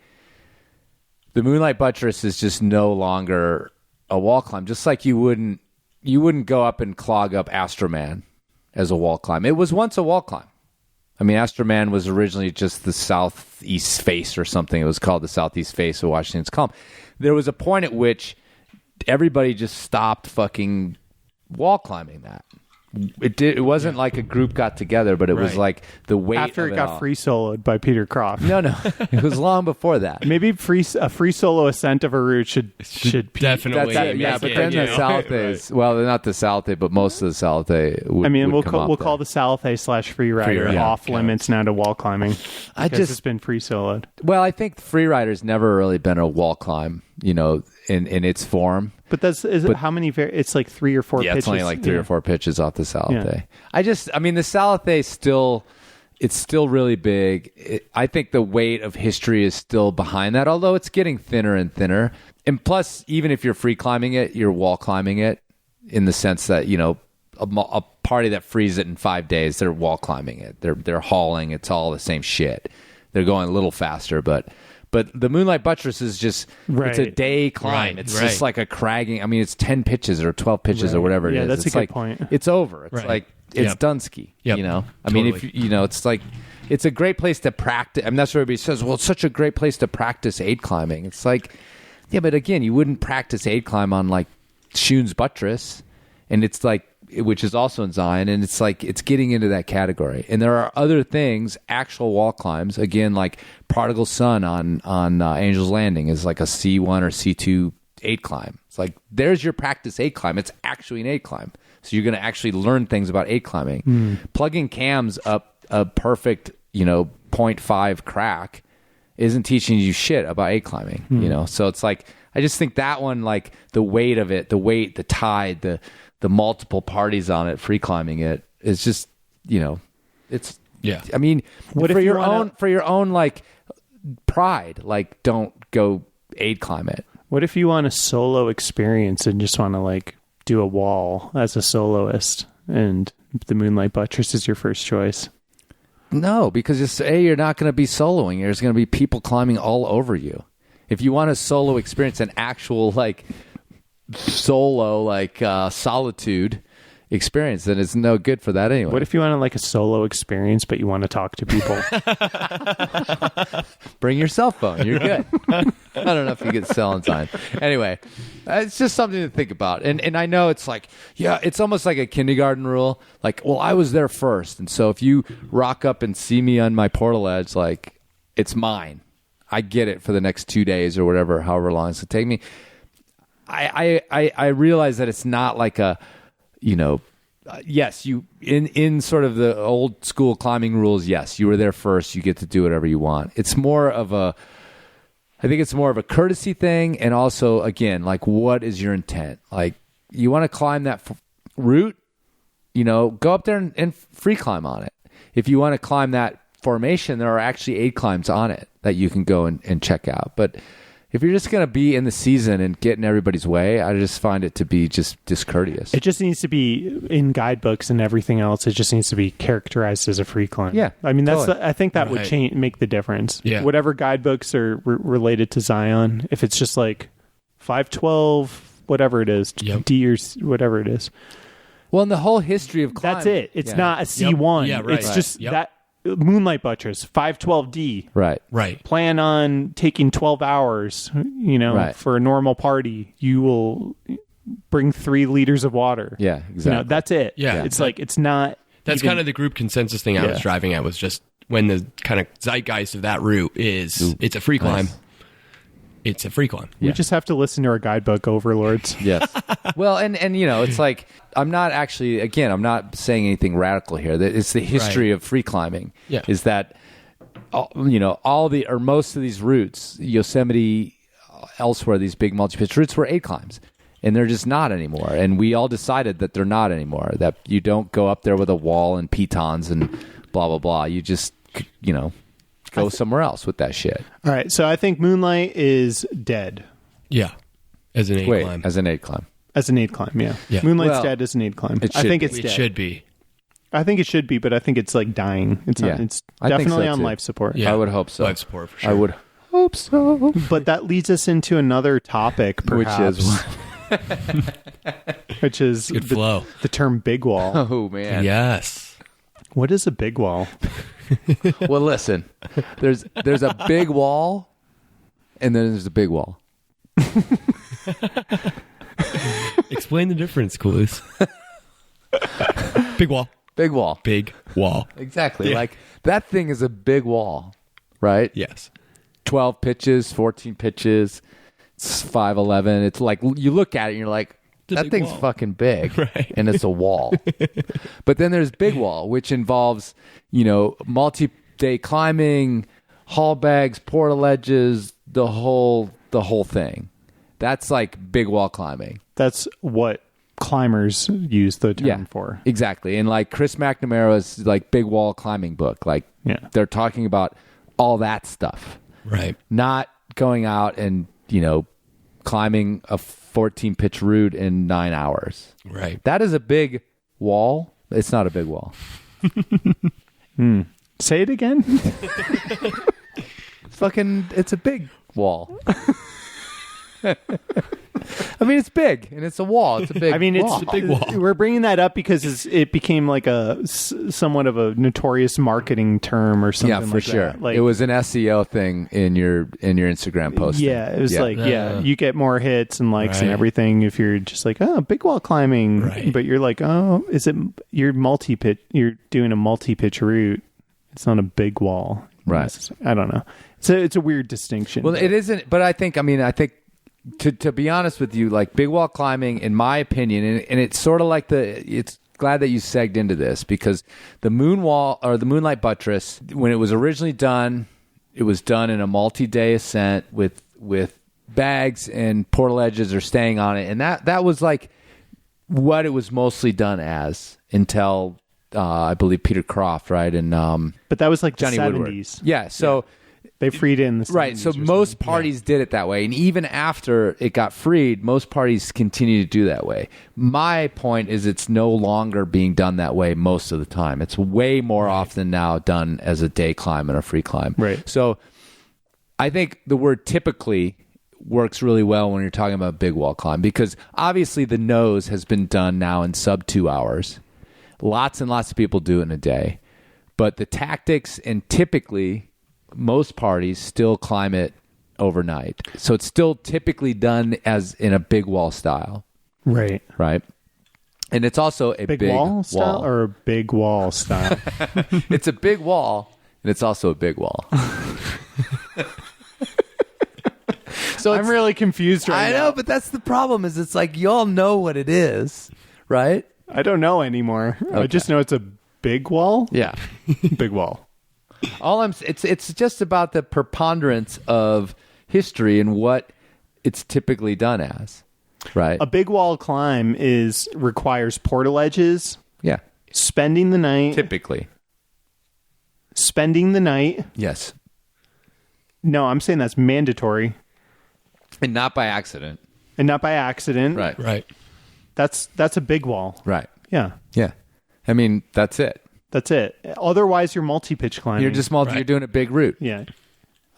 the Moonlight Buttress is just no longer a wall climb. Just like you wouldn't go up and clog up Astroman as a wall climb. It was once a wall climb. I mean, Astroman was originally just the southeast face or something. It was called the southeast face of Washington's Column. There was a point at which everybody just stopped fucking wall climbing that. It wasn't like a group got together, but it was like the weight after of it got all. free soloed by Peter Croft. No, it was long before that. Maybe a free solo ascent of a route should be definitely. But then the Salathe well, not the Salathe, but most of the Salathe we'll call the Salathe / free rider off limits now to wall climbing. It's been free soloed. Well, I think free rider's never really been a wall climb, in its form. But how many? It's like 3 or 4 pitches. Yeah, it's only like 3 or 4 pitches off the Salathe. Yeah. The Salathe it's still really big. I think the weight of history is still behind that, although it's getting thinner and thinner. And plus, even if you're free climbing it, you're wall climbing it in the sense that, a party that frees it in 5 days, they're wall climbing it. They're hauling. It's all the same shit. They're going a little faster, but the Moonlight Buttress is just, it's a day climb. It's just like a cragging. I mean, it's 10 pitches or 12 pitches or whatever it is. Yeah, that's it's a good point. It's over. It's like, it's Dunsky, I mean, if it's like, it's a great place to practice. I mean, that's what everybody says. Well, it's such a great place to practice aid climbing. It's like, yeah, but again, you wouldn't practice aid climb on like Shoon's Buttress. And it's like, which is also in Zion, and it's like it's getting into that category. And there are other things, actual wall climbs, again, like Prodigal Son on Angel's Landing is like a C1 or C2 aid climb. It's like, there's your practice aid climb. It's actually an aid climb. So you're going to actually learn things about aid climbing. Plugging cams up a perfect, 0.5 crack isn't teaching you shit about aid climbing, So it's like, I just think that one, like the weight of it, the tide, the multiple parties on it, free climbing it, is just, it's, I mean, for your own like pride, like don't go aid climb it. What if you want a solo experience and just want to like do a wall as a soloist, and the Moonlight Buttress is your first choice? No, because you're not going to be soloing. There's going to be people climbing all over you. If you want a solo experience, an actual like solo like solitude experience, then it's no good for that anyway. What if you want like a solo experience but you want to talk to people? Bring your cell phone, you're good. I don't know if you get cell in time. Anyway, it's just something to think about. And I know it's like, it's almost like a kindergarten rule, like, well, I was there first, and so if you rock up and see me on my portal edge, like, it's mine. I get it for the next 2 days or whatever, however long it's going to take me. I realize that it's not like a, yes, you in sort of the old school climbing rules. Yes, you were there first. You get to do whatever you want. It's more of I think it's more of a courtesy thing, and also again, like, what is your intent? Like, you want to climb that route? go up there and free climb on it. If you want to climb that formation, there are actually aid climbs on it that you can go and check out. But if you're just going to be in the season and get in everybody's way, I just find it to be just discourteous. It just needs to be in guidebooks and everything else. It just needs to be characterized as a free climb. Yeah, I mean, totally. I think that would make the difference. Yeah. Whatever guidebooks are related to Zion, if it's just like 512, whatever it is, D or whatever it is. Well, in the whole history of climbing, that's it. It's not a C1. Yeah, right. It's just that Moonlight Buttress, 512D. Right. Plan on taking 12 hours, for a normal party. You will bring 3 liters of water. Yeah, exactly. That's it. Yeah. It's like, it's not. That's kind of the group consensus thing I was driving at, was just when the kind of zeitgeist of that route is it's a free climb. Nice. It's a free climb. We just have to listen to our guidebook overlords. Yes. Well, and it's like, I'm not saying anything radical here. It's the history of free climbing. Yeah. Is that, most of these routes, Yosemite, elsewhere, these big multi-pitch routes were aid climbs. And they're just not anymore. And we all decided that they're not anymore. That you don't go up there with a wall and pitons and blah, blah, blah. You just, go somewhere else with that shit. All right. So I think Moonlight is dead. Yeah. As an aid climb. As an aid climb. As an aid climb, yeah. Moonlight's dead as an aid climb. I think it's dead. It should be. I think it should be, but I think it's like dying. It's not, it's definitely on life support. Yeah. I would hope so. Life support for sure. I would hope so. But that leads us into another topic, perhaps. Which is good flow. The term big wall. Oh, man. Yes. What is a big wall? Well, listen. There's a big wall, and then there's a big wall. Explain the difference, Coolers. Big wall. Big wall. Big wall. Exactly. Yeah. Like, that thing is a big wall, right? Yes. 12 pitches, 14 pitches, it's 5'11". It's like, you look at it and you're like, that thing's wall. fucking big, right. And it's a wall. But then there's big wall, which involves, multi-day climbing, haul bags, portaledges, the whole thing. That's like big wall climbing. That's what climbers use the term for. Exactly. And like Chris McNamara's like big wall climbing book, like they're talking about all that stuff. Right. Not going out and, climbing a 14 pitch route in 9 hours. Right. That is a big wall. It's not a big wall. Say it again. It's a big wall. I mean, it's big and it's a wall. It's a big. It's wall. a big wall. We're bringing that up because it became like somewhat of a notorious marketing term or something. Yeah, for like sure. That. Like, it was an SEO thing in your Instagram post. Yeah, it was you get more hits and likes and Right. everything if you're just like, oh, big wall climbing, Right. but you're like, oh, is it you're multi-pitch? You're doing a multi-pitch route. It's not a big wall, right? I don't know. It's a weird distinction. Well, it isn't. But I think. To be honest with you, like big wall climbing, in my opinion, and it's sort of like it's glad that you segged into this, because the moon wall or the Moonlight Buttress, when it was originally done, it was done in a multi-day ascent with bags and portaledges or staying on it, and that was like what it was mostly done as until I believe Peter Croft, right? And but that was like Johnny the 70s. Woodward. Yeah, so. They freed it in the 70s. Right, so most parties did it that way. And even after it got freed, most parties continue to do that way. My point is it's no longer being done that way most of the time. It's way more often now done as a day climb and a free climb. Right. So I think the word typically works really well when you're talking about big wall climb, because obviously the nose has been done now in sub 2 hours. Lots and lots of people do it in a day. But the tactics and typically... most parties still climb it overnight. So it's still typically done as in a big wall style. Right. Right. And it's also a big wall style or a big wall style? It's a big wall, and it's also a big wall. So I'm really confused right now. I know, but that's the problem, is it's like you all know what it is, right? I don't know anymore. I just know it's a big wall. Yeah. Big wall. It's just about the preponderance of history and what it's typically done as, right? A big wall climb requires portaledges. Yeah. Spending the night. Typically. Spending the night. Yes. No, I'm saying that's mandatory. And not by accident. And not by accident. Right. That's a big wall. Right. Yeah. Yeah. I mean, that's it. That's it. Otherwise, you're multi-pitch climbing. You're just you're doing a big route. Yeah.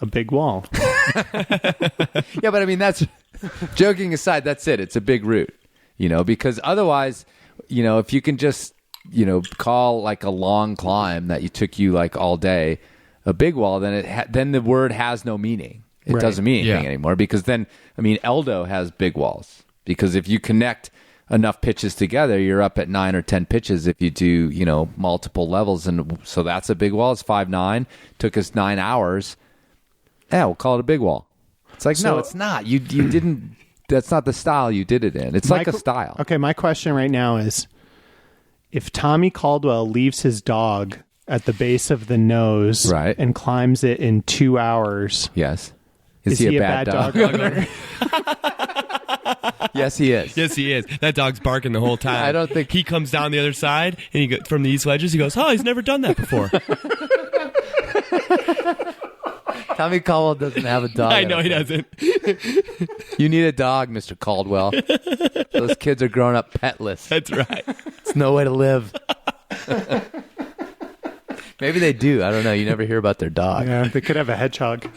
A big wall. Yeah, but I mean, that's joking aside, that's it. It's a big route, because otherwise, if you can just, call like a long climb that took you like all day, a big wall, then then the word has no meaning. It doesn't mean anything anymore because then, Eldo has big walls because if you connect enough pitches together, you're up at 9 or 10 pitches if you do, multiple levels. And so that's a big wall. It's 5'9". Took us 9 hours. Yeah, we'll call it a big wall. It's like, no, it's not. You didn't, that's not the style you did it in. It's like a style. Okay, my question right now is, if Tommy Caldwell leaves his dog at the base of the nose and climbs it in 2 hours. Yes. Is he a bad dog owner? Yes, he is. Yes, he is. That dog's barking the whole time. I don't think he comes down the other side and from the east ledges. He goes, "Oh, he's never done that before." Tommy Caldwell doesn't have a dog. I know he doesn't. You need a dog, Mr. Caldwell. Those kids are growing up petless. That's right. It's no way to live. Maybe they do. I don't know. You never hear about their dog. Yeah, they could have a hedgehog.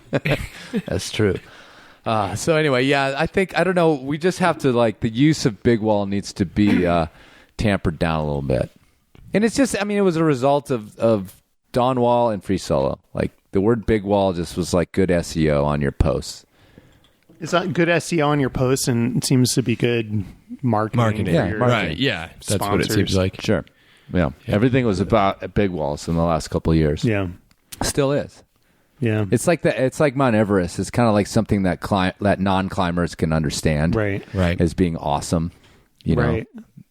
That's true. So anyway, I don't know. We just have to the use of big wall needs to be tampered down a little bit. And it's just, it was a result of Dawn Wall and Free Solo. The word big wall just was good SEO on your posts. It's not good SEO on your posts and it seems to be good marketing. Right. Yeah. That's sponsors. what it seems like. Sure. Yeah. Everything was about big walls in the last couple of years. Yeah. Still is. Yeah. It's like Mount Everest. It's kind of like something that non-climbers can understand. Right. As being awesome. Right.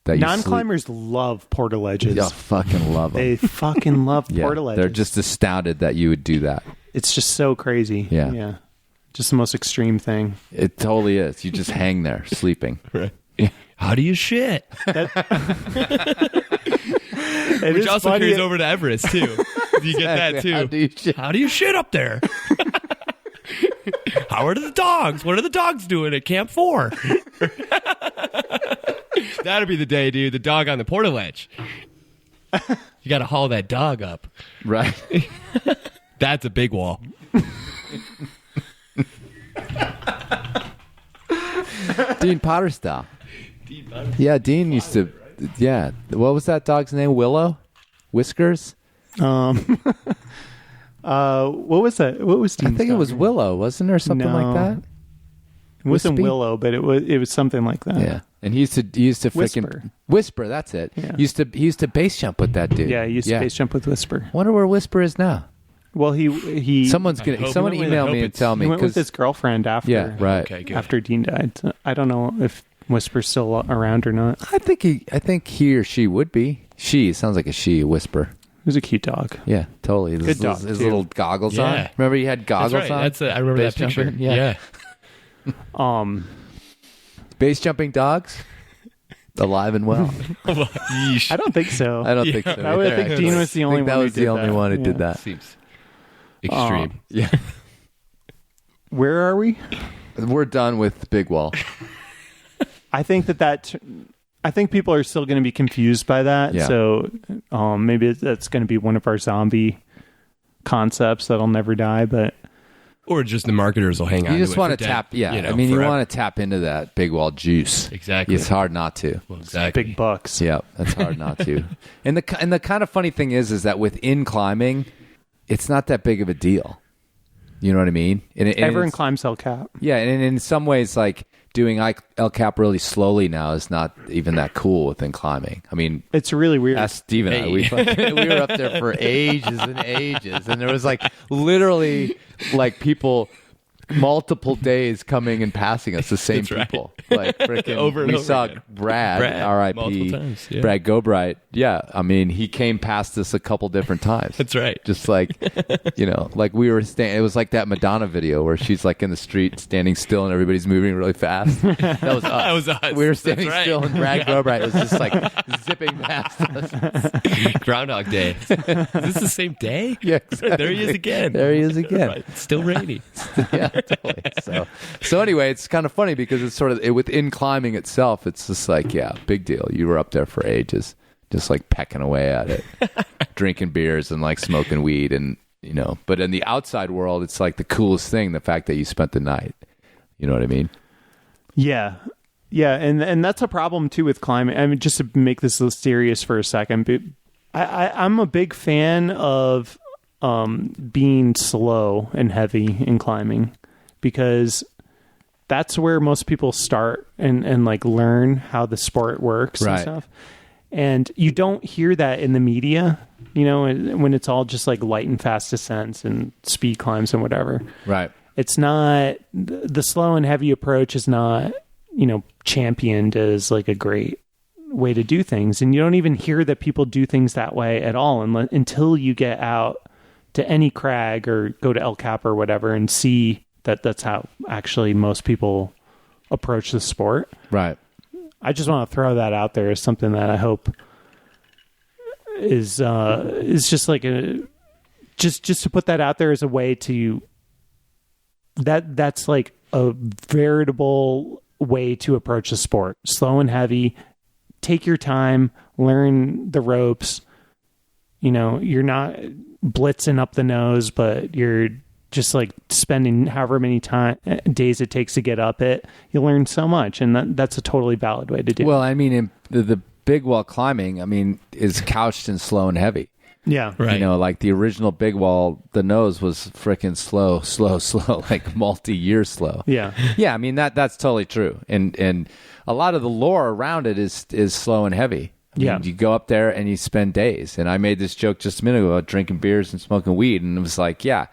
Non-climbers love portaledges. Yeah, fucking love them. They fucking love portaledges. They're just astounded that you would do that. It's just so crazy. Yeah. Just the most extreme thing. It totally is. You just hang there sleeping. Right. Yeah. How do you shit? Which also carries over to Everest too. You get that too. How do you shit up there? How are the dogs? What are the dogs doing at Camp 4? That'll be the day, dude. The dog on the portaledge. You got to haul that dog up. Right. That's a big wall. Dean Potter style. Yeah, Dean used to. Yeah. What was that dog's name? Willow? Whiskers? What was that? What was Dean's I think it was dog? Willow, wasn't there something like that? It wasn't Wispy? Willow, but it was something like that. Yeah. And he used to freaking Whisper, that's it. Yeah. He used to base jump with that dude. Yeah, he used to base jump with Whisper. Wonder where Whisper is now. Well, he someone email me and tell me he went with his girlfriend after. Yeah, right. Okay, good. After Dean died. So I don't know if Whisper's still around or not. I think he or she would be. She sounds like a she, Whisper. It was a cute dog. Yeah, totally. Good dog, his too. little goggles on. Yeah. Remember he had goggles That's right. on? That's I remember Base that picture. jumping? Yeah. Base jumping dogs? Alive and well. Yeesh. I don't think so. I don't think so. I would either, think actually. Dean was the only one. That was who the did only that. one who did Yeah. that. Seems extreme. Yeah. Where are we? We're done with Big Wall. I think I think people are still going to be confused by that. Yeah. So maybe that's going to be one of our zombie concepts that'll never die. But Or just the marketers will hang on. You just want to tap, you want to tap into that Big Wall juice. Exactly. It's hard not to. Well, exactly. big bucks. Yeah, that's hard not to. And the kind of funny thing is that within climbing, it's not that big of a deal. You know what I mean? And Everyone climbs El Cap. Yeah, and in some ways, doing El Cap really slowly now is not even that cool within climbing. I mean, It's really weird. ask Steve and I. We were up there for ages and ages, and there was literally people multiple days coming and passing us, the same That's right. people. Like freaking Over and we over saw again. Brad multiple R.I.P. times, yeah. Brad Gobright. Yeah, I mean, he came past us a couple different times. That's right. Just like, like we were it was like that Madonna video where she's like in the street standing still and everybody's moving really fast. That was us. That was us. We were standing That's right. still and Brad Gobright was just like zipping past us. Groundhog Day. Is this the same day? Yeah, exactly. There he is again. There he is again. Right. Still rainy. Yeah, totally. So anyway, it's kind of funny because it's sort of within climbing itself. It's just like, yeah, big deal. You were up there for ages, just like pecking away at it, drinking beers and like smoking weed, and But in the outside world, it's like the coolest thing. The fact that you spent the night. You know what I mean? Yeah. Yeah, and that's a problem too with climbing. I mean, just to make this serious for a second, but I'm a big fan of being slow and heavy in climbing, because that's where most people start and like learn how the sport works and stuff. And you don't hear that in the media, when it's all just like light and fast descents and speed climbs and whatever. Right. It's not, the slow and heavy approach is not, championed as like a great way to do things. And you don't even hear that people do things that way at all until you get out to any crag or go to El Cap or whatever and see that that's how actually most people approach the sport. Right. I just want to throw that out there as something that I hope is just like just to put that out there as a way to that's like a veritable way to approach the sport. Slow and heavy. Take your time, learn the ropes. You're not blitzing up the nose, but you're just like spending however many days it takes to get up it. You learn so much, and that's a totally valid way to do it. Well, I mean, in the big wall climbing, I mean, is couched in slow and heavy. Yeah. Right. Like the original big wall, the nose was freaking slow, like multi-year slow. Yeah. Yeah, I mean, that's totally true. And a lot of the lore around it is slow and heavy. I mean, you go up there and you spend days. And I made this joke just a minute ago about drinking beers and smoking weed. And it was like, yeah,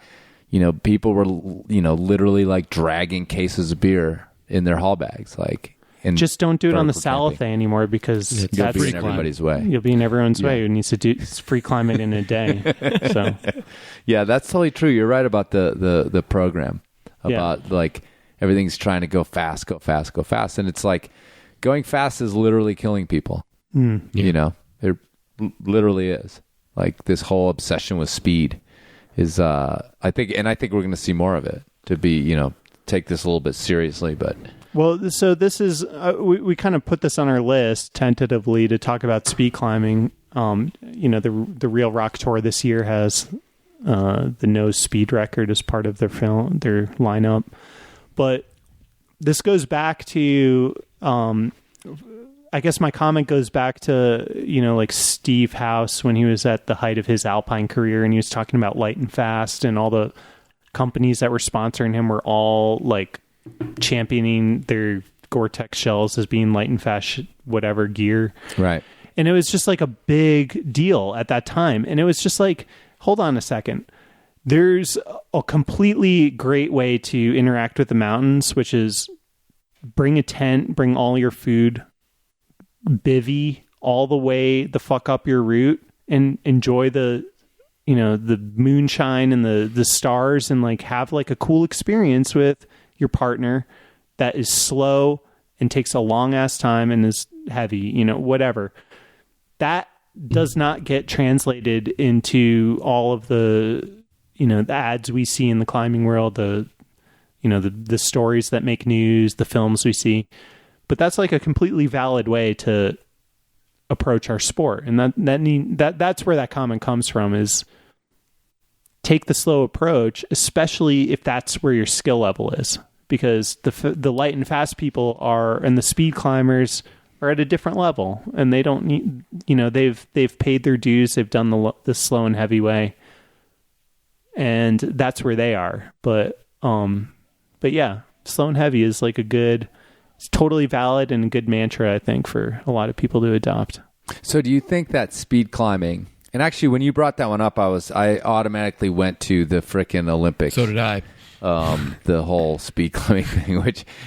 people were, literally like dragging cases of beer in their haul bags. Like, and just don't do it on the vertical Salothe anymore, because you'll that's be in everybody's way. You'll be in everyone's way who needs to do free climbing in a day. So yeah, that's totally true. You're right about the program, about like everything's trying to go fast, and it's like going fast is literally killing people. It literally is. Like this whole obsession with speed is I think we're going to see more of it, to be take this a little bit seriously. But well, so this is we kind of put this on our list tentatively to talk about speed climbing. The Real Rock Tour this year has the nose speed record as part of their lineup, but this goes back to I guess my comment goes back to like Steve House when he was at the height of his alpine career, and he was talking about light and fast, and all the companies that were sponsoring him were all like championing their Gore-Tex shells as being light and fast whatever gear. Right. And it was just like a big deal at that time. And it was just like, hold on a second. There's a completely great way to interact with the mountains, which is bring a tent, bring all your food, bivvy all the way the fuck up your route, and enjoy the moonshine and the stars, and like have like a cool experience with your partner that is slow and takes a long ass time and is heavy, whatever. That does not get translated into all of the, the ads we see in the climbing world, the stories that make news, the films we see. But that's like a completely valid way to approach our sport. And that's where that comment comes from, is take the slow approach, especially if that's where your skill level is, because the light and fast people and the speed climbers are at a different level, and they don't need, they've paid their dues. They've done the slow and heavy way, and that's where they are. But yeah, slow and heavy is like it's totally valid and a good mantra, I think, for a lot of people to adopt. So do you think that speed climbing, and actually when you brought that one up, I automatically went to the frickin' Olympics. So did I. the whole speed climbing thing,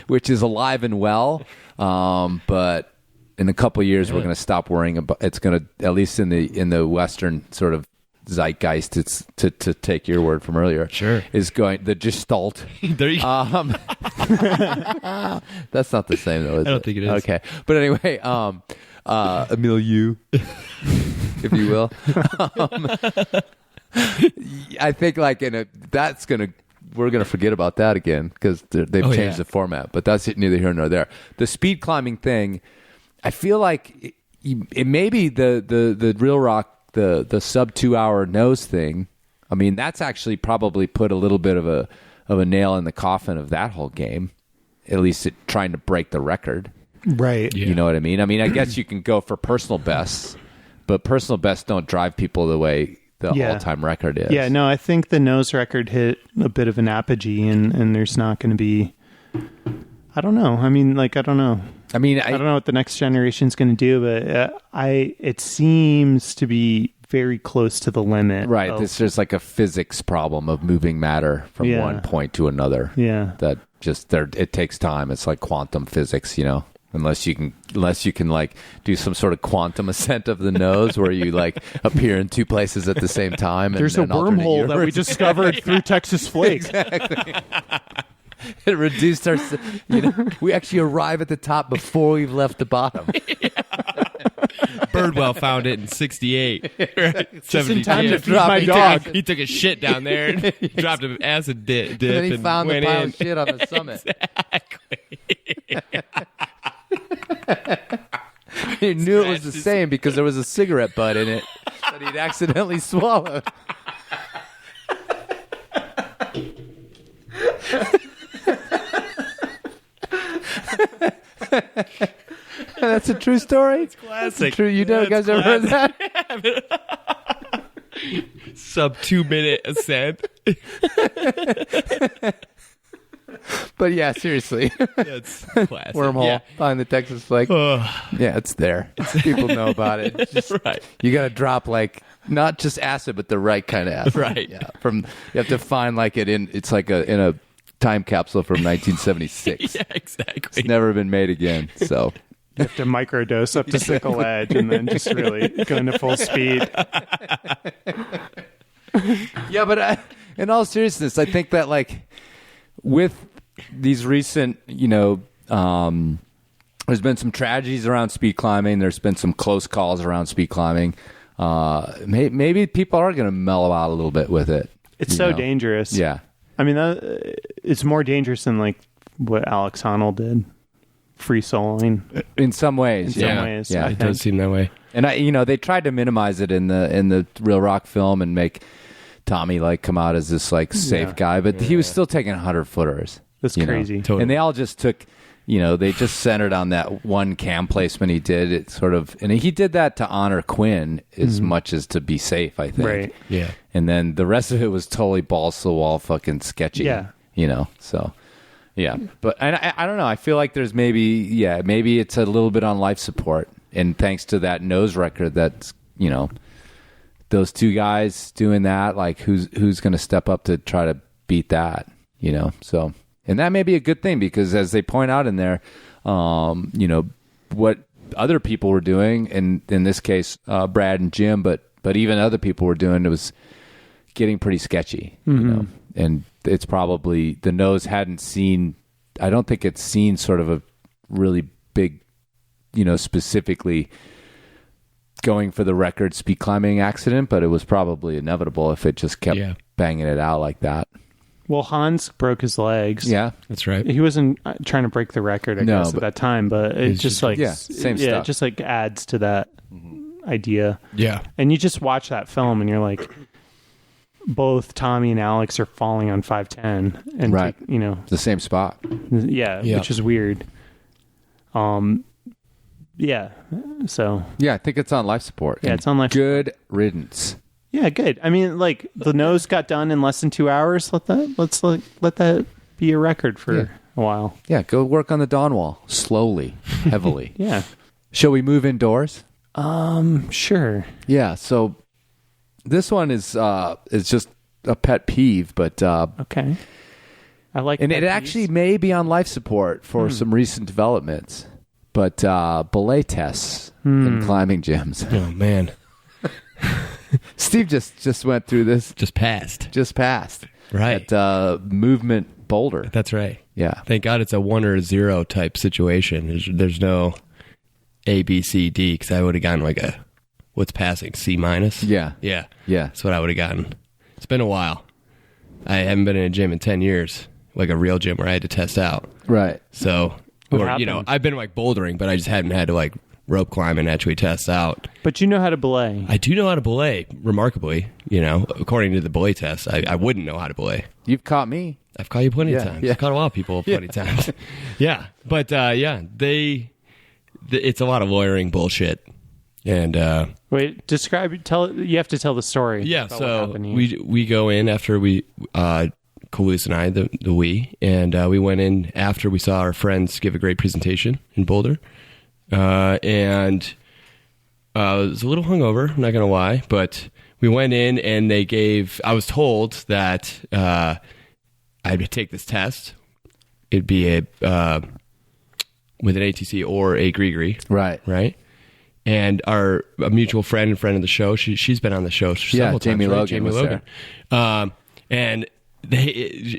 which is alive and well. But in a couple of years, we're going to stop worrying about. It's going to, at least in the Western sort of zeitgeist, it's to take your word from earlier. Sure, is going the Gestalt. There you go. That's not the same though. Is I don't think it is. Okay, but anyway, a milieu, if you will. I think like we're gonna forget about that again because they've changed the format. But that's neither here nor there. The speed climbing thing, I feel like it may be the Real Rock, the sub 2 hour nose thing. I mean, that's actually probably put a little bit of a nail in the coffin of that whole game. At least trying to break the record. Right. Yeah. You know what I mean? I mean, I guess you can go for personal bests, but personal bests don't drive people the way the all-time record is. Yeah, no, I think the nose record hit a bit of an apogee, and there's not going to be... I don't know. I mean, like, I don't know. I mean, I don't know what the next generation's going to do, but it seems to be very close to the limit. Right. There's like a physics problem of moving matter from one point to another. Yeah. That just it takes time. It's like quantum physics, you know. Unless you can like do some sort of quantum ascent of the nose where you like appear in two places at the same time. There's a wormhole that we discovered through Texas Flake. Exactly. It reduced our. We actually arrive at the top before we've left the bottom. Birdwell found it in 68. Right? Just in time to feed drop my it dog. He took a shit down there and dropped an acid dip. And then he found the went pile in. of shit on the summit. He knew it was the same because there was a cigarette butt in it that he'd accidentally swallowed. That's a true story. It's classic. True. You guys ever heard that? Sub 2 minute ascent. But yeah, seriously. That's classic. Wormhole behind the Texas Flake. Yeah, it's there. People know about it. It's just, Right. You got to drop like not just acid, but the right kind of acid. Right. Yeah. You have to find like it's like in a time capsule from 1976. Yeah, exactly. It's never been made again. So You have to microdose up to sickle edge and then just really go into full speed. yeah, but in all seriousness, I think that like with these recent, there's been some tragedies around speed climbing. There's been some close calls around speed climbing. Maybe people are going to mellow out a little bit with it. It's so dangerous. Yeah. I mean, it's more dangerous than like what Alex Honnold did, free soloing. In some ways, Yeah, It does seem that way. And they tried to minimize it in the Real Rock film and make Tommy like come out as this like safe guy, but he was still taking 100-footers. That's crazy. Totally. And they all just took, they just centered on that one cam placement he did. It sort of, and he did that to honor Quinn as much as to be safe, I think. Right. Yeah. And then the rest of it was totally balls to the wall, fucking sketchy. Yeah. So, yeah. But I don't know. I feel like there's maybe it's a little bit on life support. And thanks to that nose record, that's, those two guys doing that, like who's going to step up to try to beat that, So, and that may be a good thing because as they point out in there, what other people were doing, and in this case, Brad and Jim, but even other people were doing, it was getting pretty sketchy, and it's probably the nose hadn't seen, I don't think it's seen sort of a really big, specifically going for the record speed climbing accident, but it was probably inevitable if it just kept banging it out like that. Well, Hans broke his legs. Yeah, that's right. He wasn't trying to break the record, I guess, at that time, but it's just like same stuff. it just like adds to that idea. Yeah. And you just watch that film and you're like, both Tommy and Alex are falling on 510 and right. The same spot. Yeah, which is weird. Yeah. So yeah, I think it's on life support. Yeah, it's on life Good riddance. Yeah, good. I mean, like the nose got done in less than 2 hours. Let that be a record for a while. Yeah, go work on the dawn wall slowly, heavily. Yeah. Shall we move indoors? Sure. Yeah. So this one is just a pet peeve, but okay. I like And that it piece. actually may be on life support for some recent developments. But belay tests in climbing gyms. Oh, man. Steve just went through this. Just passed. Just passed. Right. At Movement Boulder. That's right. Yeah. Thank God it's a 1 or a 0 type situation. There's no A, B, C, D, because I would have gotten like a, what's passing, C minus? Yeah. Yeah. Yeah. That's what I would have gotten. It's been a while. I haven't been in a gym in 10 years, like a real gym where I had to test out. Right. So, What or, happened? I've been like bouldering, but I just hadn't had to like rope climb and actually test out. But you know how to belay. I do know how to belay, remarkably. According to the belay test, I wouldn't know how to belay. You've caught me. I've caught you plenty of Yeah, times. yeah. I've caught a lot of people plenty of times. Yeah. But, it's a lot of lawyering bullshit. And, Wait, you have to tell the story. yeah, about what so happened here. we go in after Caboose and I, the we, and we went in after we saw our friends give a great presentation in Boulder. And I was a little hungover, I'm not going to lie, but we went in and I was told that I'd take this test. It'd be with an ATC or a Grigri. Right. And a mutual friend and friend of the show, she's been on the show several times. Jamie right? Logan Jamie was Logan. And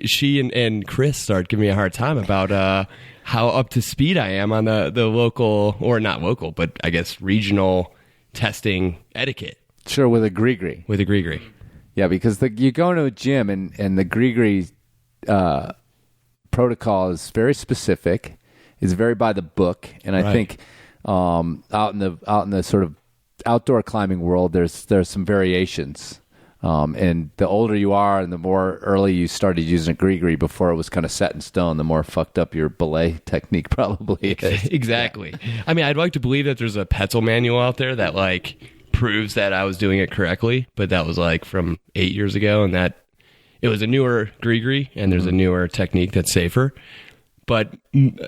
she and Chris started giving me a hard time about how up to speed I am on the local, or not local, but I guess regional testing etiquette Sure, with a Grigri. with a Grigri. Yeah, because you go into a gym and the Grigri protocol is very specific. It's very by the book, and I Right. think out in the sort of outdoor climbing world, there's some variations. And the older you are, and the more early you started using a Grigri before it was kind of set in stone, the more fucked up your belay technique probably is. Exactly. I mean, I'd like to believe that there's a Petzl manual out there that like proves that I was doing it correctly, but that was like from 8 years ago, and that it was a newer Grigri, and there's a newer technique that's safer. But in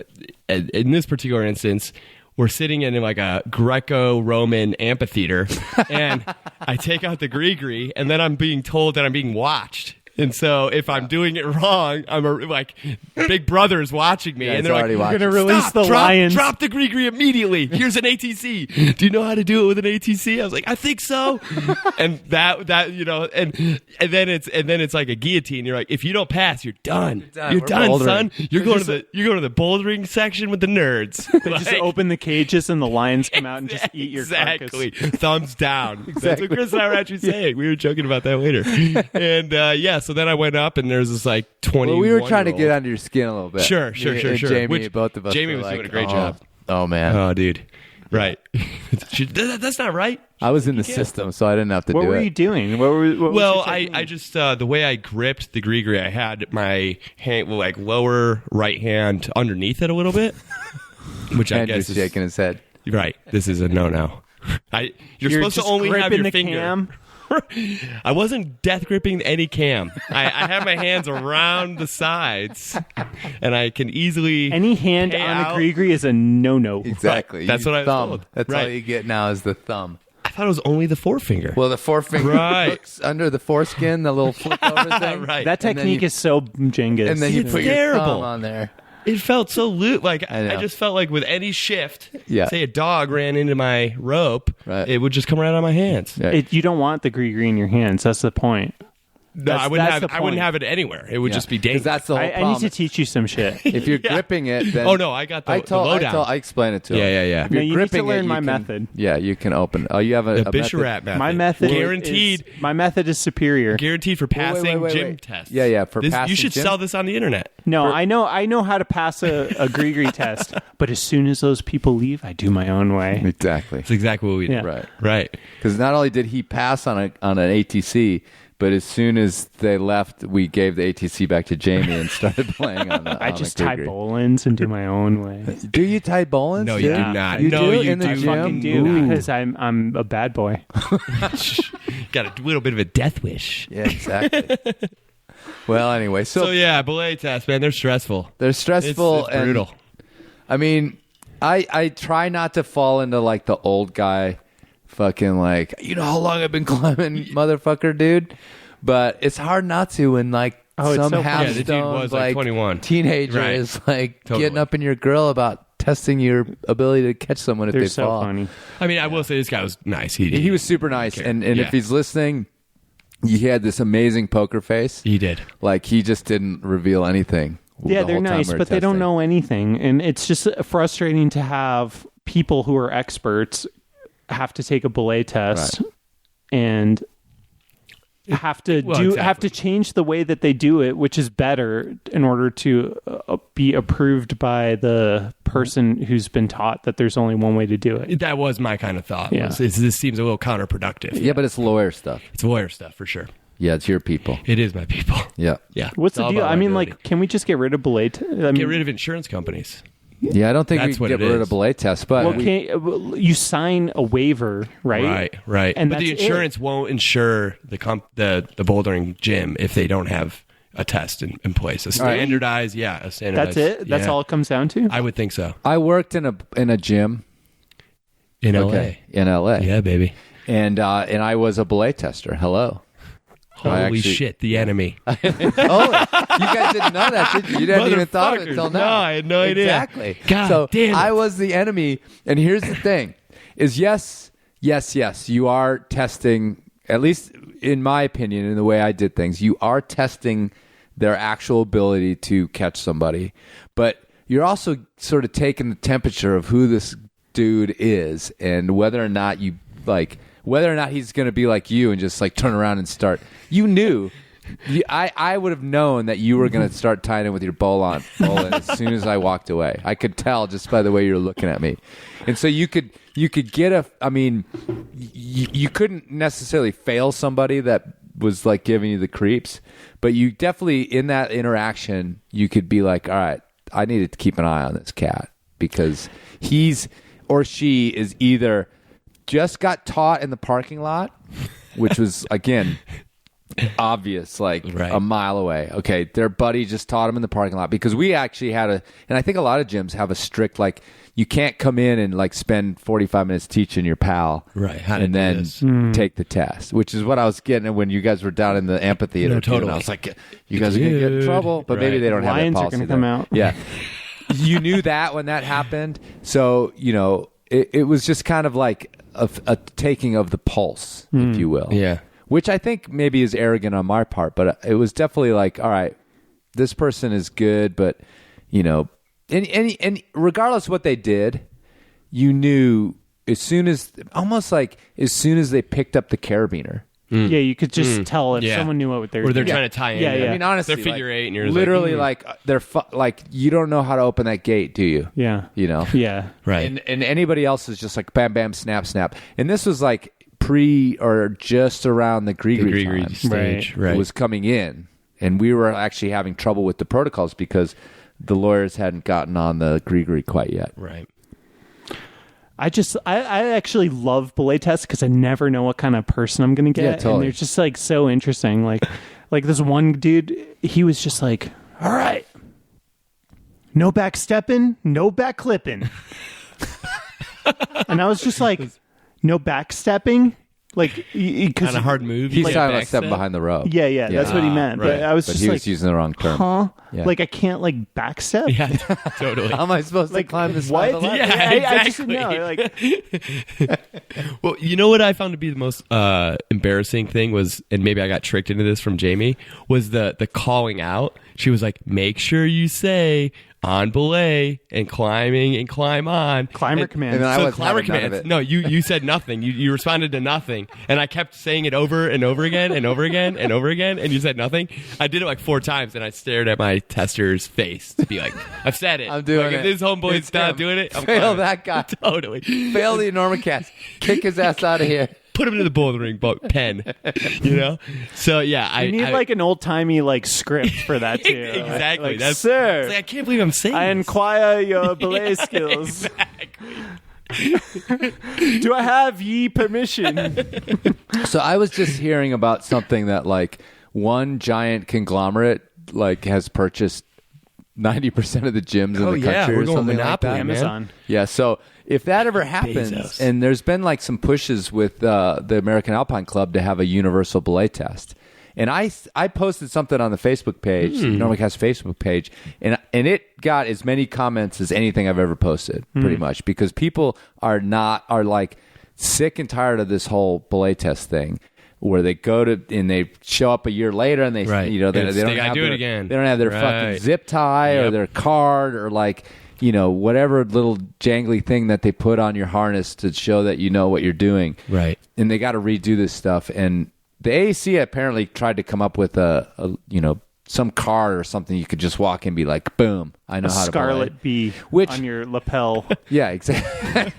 this particular instance, we're sitting in like a Greco-Roman amphitheater, and I take out the Grigri, and then I'm being told that I'm being watched. And so if I'm doing it wrong, like Big Brother's watching me, Yeah, and it's they're like, already You're watching. going to release the drop, lions. Drop the Grigri immediately. Here's an ATC. Do you know how to do it with an ATC? I was like, I think so. And that and then it's like a guillotine. You're like, if you don't pass, you're done. You're We're done, bouldering. son. You're going to the bouldering section with the nerds. They just open the cages and the lions come out and just eat your exactly. carcass. Thumbs down. That's what Chris and I were actually saying. We were joking about that later. And so then I went up and there's this like 20. Well, we were trying to get under your skin a little bit. Sure. And Jamie, both of us. Jamie were was like, doing a great oh, job. Oh man, Oh, dude. Right. That's not right. I was in the system, so I didn't have to What do were it. you doing? What was your technique? I just the way I gripped the Grigri, I had my hand, like lower right hand underneath it a little bit, which I Andrew's guess is shaking his head. right. This is a no. You're supposed to just only have gripping your the finger. cam? I wasn't death gripping any cam. I had my hands around the sides, and I can easily Any hand pay on out. a Grigri is a no-no. Exactly. That's You what I was thumb. told. That's all Right. you get now is the thumb. I thought it was only the forefinger. Well, the forefinger Right. hooks under the foreskin, the little flip over thing. Right. That And then technique you- is so Jengas. And then you It's put your terrible. thumb on there. It felt so loose. Like I know. I just felt like with any shift, Yeah. say a dog ran into my rope, Right. it would just come right out of my hands. Yeah. You don't want the Grigri in your hands. That's the point. No, That's- I wouldn't that's have. the I wouldn't point. have it anywhere. It would Yeah. just be 'Cause dangerous. that's the whole I problem. need to teach you some shit. If you're Yeah. gripping it, then Oh, no, I got the lowdown. I explain it to him. Yeah. If No, you're you need to gripping learn it, my you can- method. Yeah, you can open. Oh, you have a The method? Bisharat method. My method Guaranteed. my method is superior. Guaranteed for passing wait, gym wait. tests. Yeah, for This, passing you should gym? sell this on the internet. No, I know how to pass a Grigri test, but as soon as those people leave, I do my own way. Exactly. That's exactly what we did. Yeah. Right. Because not only did he pass on an ATC, but as soon as they left, we gave the ATC back to Jamie and started playing on the. I on just the tie Grigri. bolins and do my own way. Do you tie bolins? No, you too? do not. You No, do you in the do gym? Fucking do Ooh. because I'm a bad boy. Got a little bit of a death wish. Yeah, exactly. Well, anyway, So yeah, belay tests, man, they're stressful. they're stressful It's and brutal. I mean, I try not to fall into like the old guy, fucking like, you know how long I've been climbing, motherfucker, dude. But it's hard not to when like Oh, it's some so half funny. Yeah, the dude stoned was, like, 21. teenager Right. is like Totally. getting up in your grill about testing your ability to catch someone if They're they so fall. funny. I mean, I will say this guy was nice. He was super nice, and Yeah. if he's listening, he had this amazing poker face. He did. Like he just didn't reveal anything. Yeah, the they're whole time nice, we were but they don't testing. know anything. And it's just frustrating to have people who are experts have to take a belay test and have to have to change the way that they do it, which is better in order to be approved by the person who's been taught that there's only one way to do it. That was my kind of thought. Yeah. This seems a little counterproductive. Yeah, but it's lawyer stuff. It's lawyer stuff for sure. Yeah, it's your people. It is my people. Yeah. Yeah. What's It's the all deal? about I mean, liability. like, can we just get rid of belay? Get rid of insurance companies. Yeah, I don't think That's we what can get it rid is. of belay tests, but Well, you sign a waiver, right? Right. And but the that's insurance won't insure the bouldering gym if they don't have a test in place. A standardized, a standardized. That's it. That's all it comes down to. I would think so. I worked in a gym In LA. in LA. Yeah, baby. And I was a belay tester. Hello. Holy shit, the enemy. Oh, you guys didn't know that, did you? You didn't even thought of it until Motherfuckers. now. No, I had no idea. Exactly. God so damn it. I was the enemy, and here's the thing: is yes, you are testing. At least in my opinion, in the way I did things, you are testing their actual ability to catch somebody, but you're also sort of taking the temperature of who this dude is and whether or not he's going to be like you and just like turn around and start. You knew. I would have known that you were going to start tying in with your bowl in as soon as I walked away. I could tell just by the way you were looking at me. And so you could get you couldn't necessarily fail somebody that was like giving you the creeps, but you definitely, in that interaction, you could be like, all right, I need to keep an eye on this cat because he's or she is either just got taught in the parking lot, which was, again, obvious, like a mile away. Okay, their buddy just taught him in the parking lot because we actually had and I think a lot of gyms have a strict, like, you can't come in and like spend 45 minutes teaching your pal, Right, how to and do then this. take the test, which is what I was getting when you guys were down in the amphitheater. No, too, and totally. I was like, you guys are going to get in trouble, but maybe Right. they don't have Lions that are policy. gonna come there. out. Yeah. You knew that when that happened. So, it was just kind of like a taking of the pulse, if you will. Yeah. Which I think maybe is arrogant on my part, but it was definitely like, all right, this person is good, but, and regardless of what they did, you knew as soon as they picked up the carabiner. Yeah, you could just tell if someone knew what they were Or they're doing. trying to tie in. Yeah, yeah. I mean, honestly, They're figure eight, and you're literally like, they're like, you don't know how to open that gate, do you? Yeah. Yeah. right. And anybody else is just like bam, bam, snap, snap. And this was like pre or just around the Grigri time. stage. It was coming in, and we were actually having trouble with the protocols because the lawyers hadn't gotten on the Grigri quite yet. Right. I actually love belay tests because I never know what kind of person I'm going to get. Yeah, totally. And they're just like so interesting. Like this one dude, he was just like, all right, no back stepping, no back clipping. And I was just like, no back stepping? Like, Kind of hard move. He's like talking about back stepping step. behind the rope. yeah, that's what he meant. right. But I was But just he like, was using the wrong term. huh? Yeah. Like I can't like back step? Yeah, totally. How am I supposed to climb this what? side of the ladder? Yeah, I just didn't know. Like, Well, you know what I found to be the most embarrassing thing was, and maybe I got tricked into this from Jamie, was the calling out. She was like, make sure you say on belay and climbing and climb on. climber And- commands. and then I So wasn't climber having none of commands. it. No, you said nothing. You responded to nothing, and I kept saying it over and over again and over again and over again, and you said nothing. I did it like 4 times, and I stared at my tester's face to be like, "I've said it. I'm doing like, it. If this homeboy's It's not him. doing it, I'm Fail climbing." that guy. Totally. Fail the Enormocast. Kick his ass out of here. Put him into the bouldering pen. So yeah, you need like an old timey like script for that too. exactly. Like, That's sir. it's like, I can't believe I'm saying. I this. inquire your belay skills. Do I have ye permission? So I was just hearing about something that like one giant conglomerate like has purchased 90% of the gyms in the country we're or going something Monopoly, like that. man. Amazon. Yeah, so if that ever happens, Bezos. and there's been like some pushes with the American Alpine Club to have a universal belay test, And I posted something on the Facebook page, Enormocast Facebook page, and it got as many comments as anything I've ever posted, pretty much, because people are like sick and tired of this whole belay test thing, where they go to and they show up a year later and they they don't have do it again. They don't have their fucking zip tie or their card or like whatever little jangly thing that they put on your harness to show that you know what you're doing. Right. And they got to redo this stuff. And the AAC apparently tried to come up with some card or something you could just walk in and be like, boom, I know how to belay. Scarlet bee on your lapel. Yeah, exactly.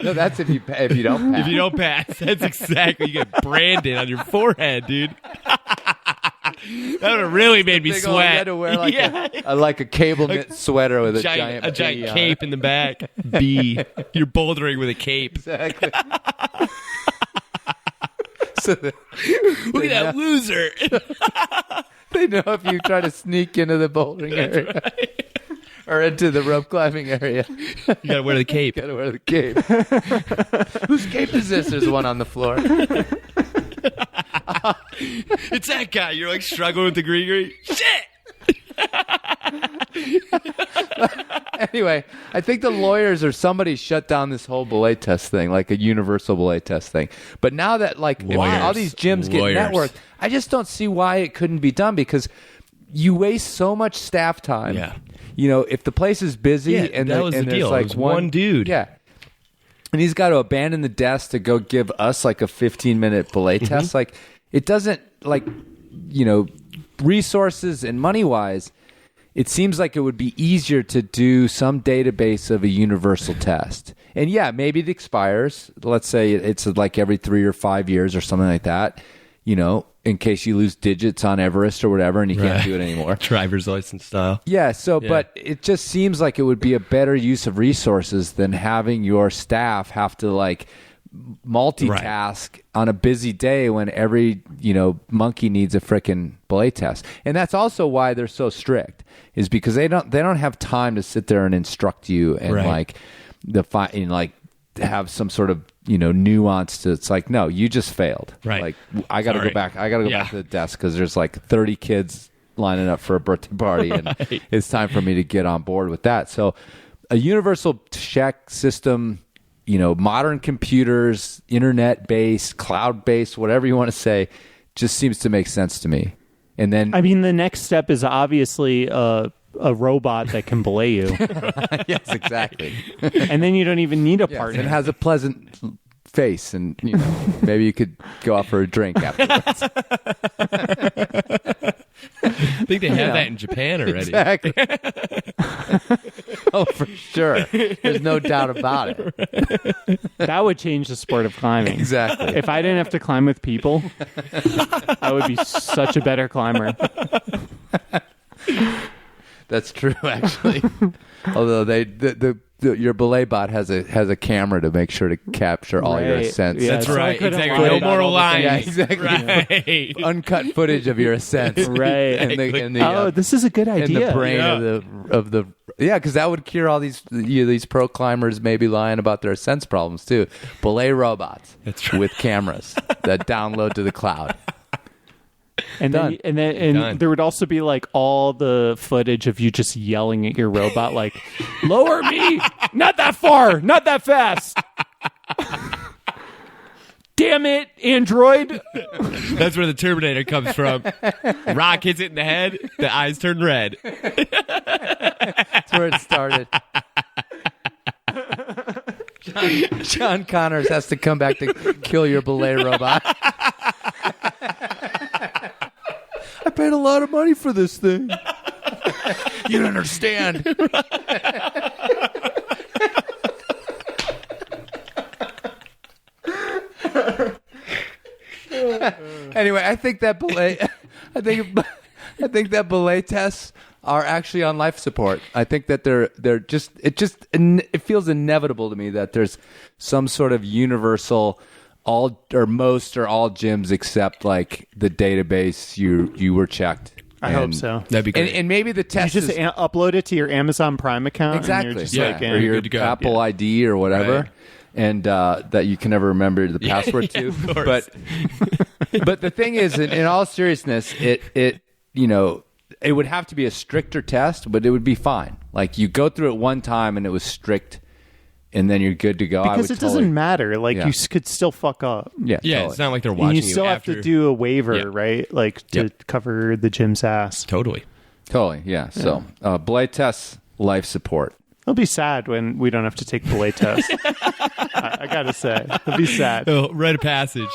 No, that's if you don't pass. If you don't pass, that's exactly. You get branded on your forehead, dude. That would have really made me sweat. You had to wear like a cable knit sweater with a giant cape in the back. B. You're bouldering with a cape. Exactly. So look at that loser. They know if you try to sneak into the bouldering area or into the rope climbing area. You gotta wear the cape. Gotta wear the cape. Whose cape is this? There's one on the floor. It's that guy. You're like struggling with the green. Shit! Anyway, I think the lawyers or somebody shut down this whole belay test thing, like a universal belay test thing. But now that all these gyms get networked, I just don't see why it couldn't be done, because you waste so much staff time. Yeah. If the place is busy and that was the deal. Like it was one dude. Yeah. And he's got to abandon the desk to go give us like a 15-minute belay test. Like, it doesn't, resources and money-wise, it seems like it would be easier to do some database of a universal test. And yeah, maybe it expires. Let's say it's like every 3 or 5 years or something like that, in case you lose digits on Everest or whatever and you can't do it anymore. Driver's license style. Yeah, but it just seems like it would be a better use of resources than having your staff have to multitask on a busy day when every monkey needs a frickin' belay test. And that's also why they're so strict, is because they don't have time to sit there and instruct you and have some sort of nuance to. It's like, no, you just failed. Right. Like, I got to go back. I got to go back to the desk because there's like 30 kids lining up for a birthday party, and it's time for me to get on board with that. So a universal check system, modern computers, internet-based, cloud-based, whatever you want to say, just seems to make sense to me. And then, I mean, the next step is obviously a robot that can belay you. yes, exactly. And then you don't even need a partner. It has a pleasant face, and maybe you could go out for a drink afterwards. I think they have that in Japan already. Exactly. Oh, for sure. There's no doubt about it. That would change the sport of climbing. Exactly. If I didn't have to climb with people, I would be such a better climber. That's true, actually. Although your belay bot has a camera to make sure to capture all your ascents. Yeah, that's so right. Exactly. No moral lines. Yeah, exactly. Right. Uncut footage of your ascents. Right. This is a good idea. In the brain of the because that would cure all these pro climbers maybe lying about their ascents problems too. Belay robots. That's right. With cameras that download to the cloud. And then there would also be like all the footage of you just yelling at your robot, like, lower me, not that far, not that fast. Damn it, Android. That's where the Terminator comes from. Rock hits it in the head, the eyes turn red. That's where it started. John Connors has to come back to kill your belay robot. I paid a lot of money for this thing. You don't understand. Anyway, I think that belay tests are actually on life support. I think that it feels inevitable to me that there's some sort of universal most or all gyms except like the database you were checked. I hope so. That'd be great. And maybe the test you just upload it to your Amazon Prime account. Exactly. And you're just Yeah. like, or your good to go. Apple ID or whatever. Right. and that you can never remember the password to. But the thing is, in all seriousness, it would have to be a stricter test, but it would be fine. Like you go through it one time and it was strict, and then you're good to go. Because it doesn't matter. Like you could still fuck up. Yeah, totally. It's not like they're watching you still have after. to do a waiver, right? Like to cover the gym's ass. Totally. Yeah. So belay tests, life support. It'll be sad when we don't have to take belay tests. I gotta say, it'll be sad. Oh, rite of passage.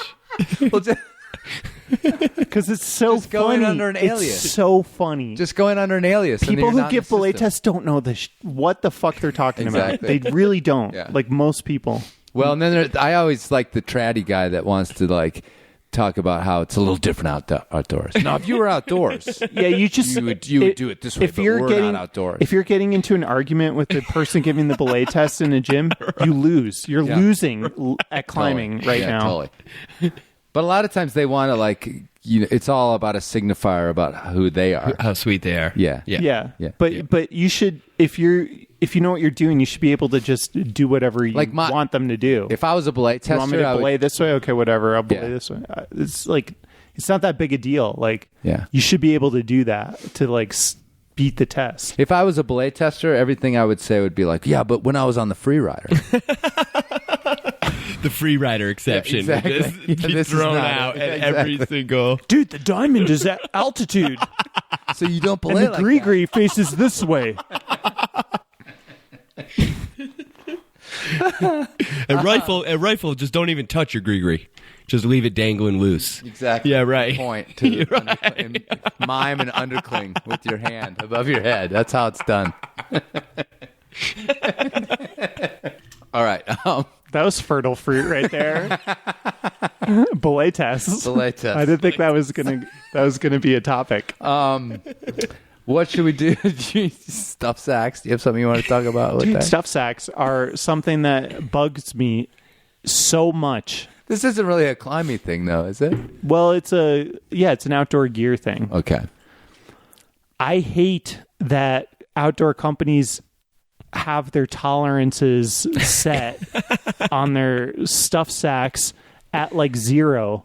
Because it's so Just going funny. under an alias. It's so funny. Just going under an alias. People and who give belay tests don't know what the fuck they're talking about. They really don't. Yeah. Like most people. Well, and then I always like the tratty guy that wants to like talk about how it's a little different outdoors. Now, if you were outdoors, Yeah, you would do it this way. But we're not outdoors. If you're getting into an argument with the person giving the belay test in a gym, you lose. You're losing at climbing now. Totally. But a lot of times they want to it's all about a signifier about who they are. How sweet they are. Yeah. But you should, if you know what you're doing, you should be able to just do whatever you want them to do. If I was a belay tester, you want me to belay this way? Okay, whatever. I'll belay this way. It's like it's not that big a deal. Like you should be able to do that to beat the test. If I was a belay tester, everything I would say would be like, yeah, but when I was on the free rider. The free rider exception. Yeah, exactly. This thrown out at every single. Dude, the diamond is at altitude. So you don't belay and the gree faces this way. A rifle, just don't even touch your gree. Just leave it dangling loose. Exactly. Yeah, right. Point to and mime an undercling with your hand above your head. That's how it's done. All right. That was fertile fruit right there. Belay tests. Belay tests. I didn't think that was gonna be a topic. What should we do? Stuff sacks. Do you have something you want to talk about with that? Stuff sacks are something that bugs me so much. This isn't really a climbing thing, though, is it? Well, it's an outdoor gear thing. Okay. I hate that outdoor companies have their tolerances set on their stuff sacks at 0.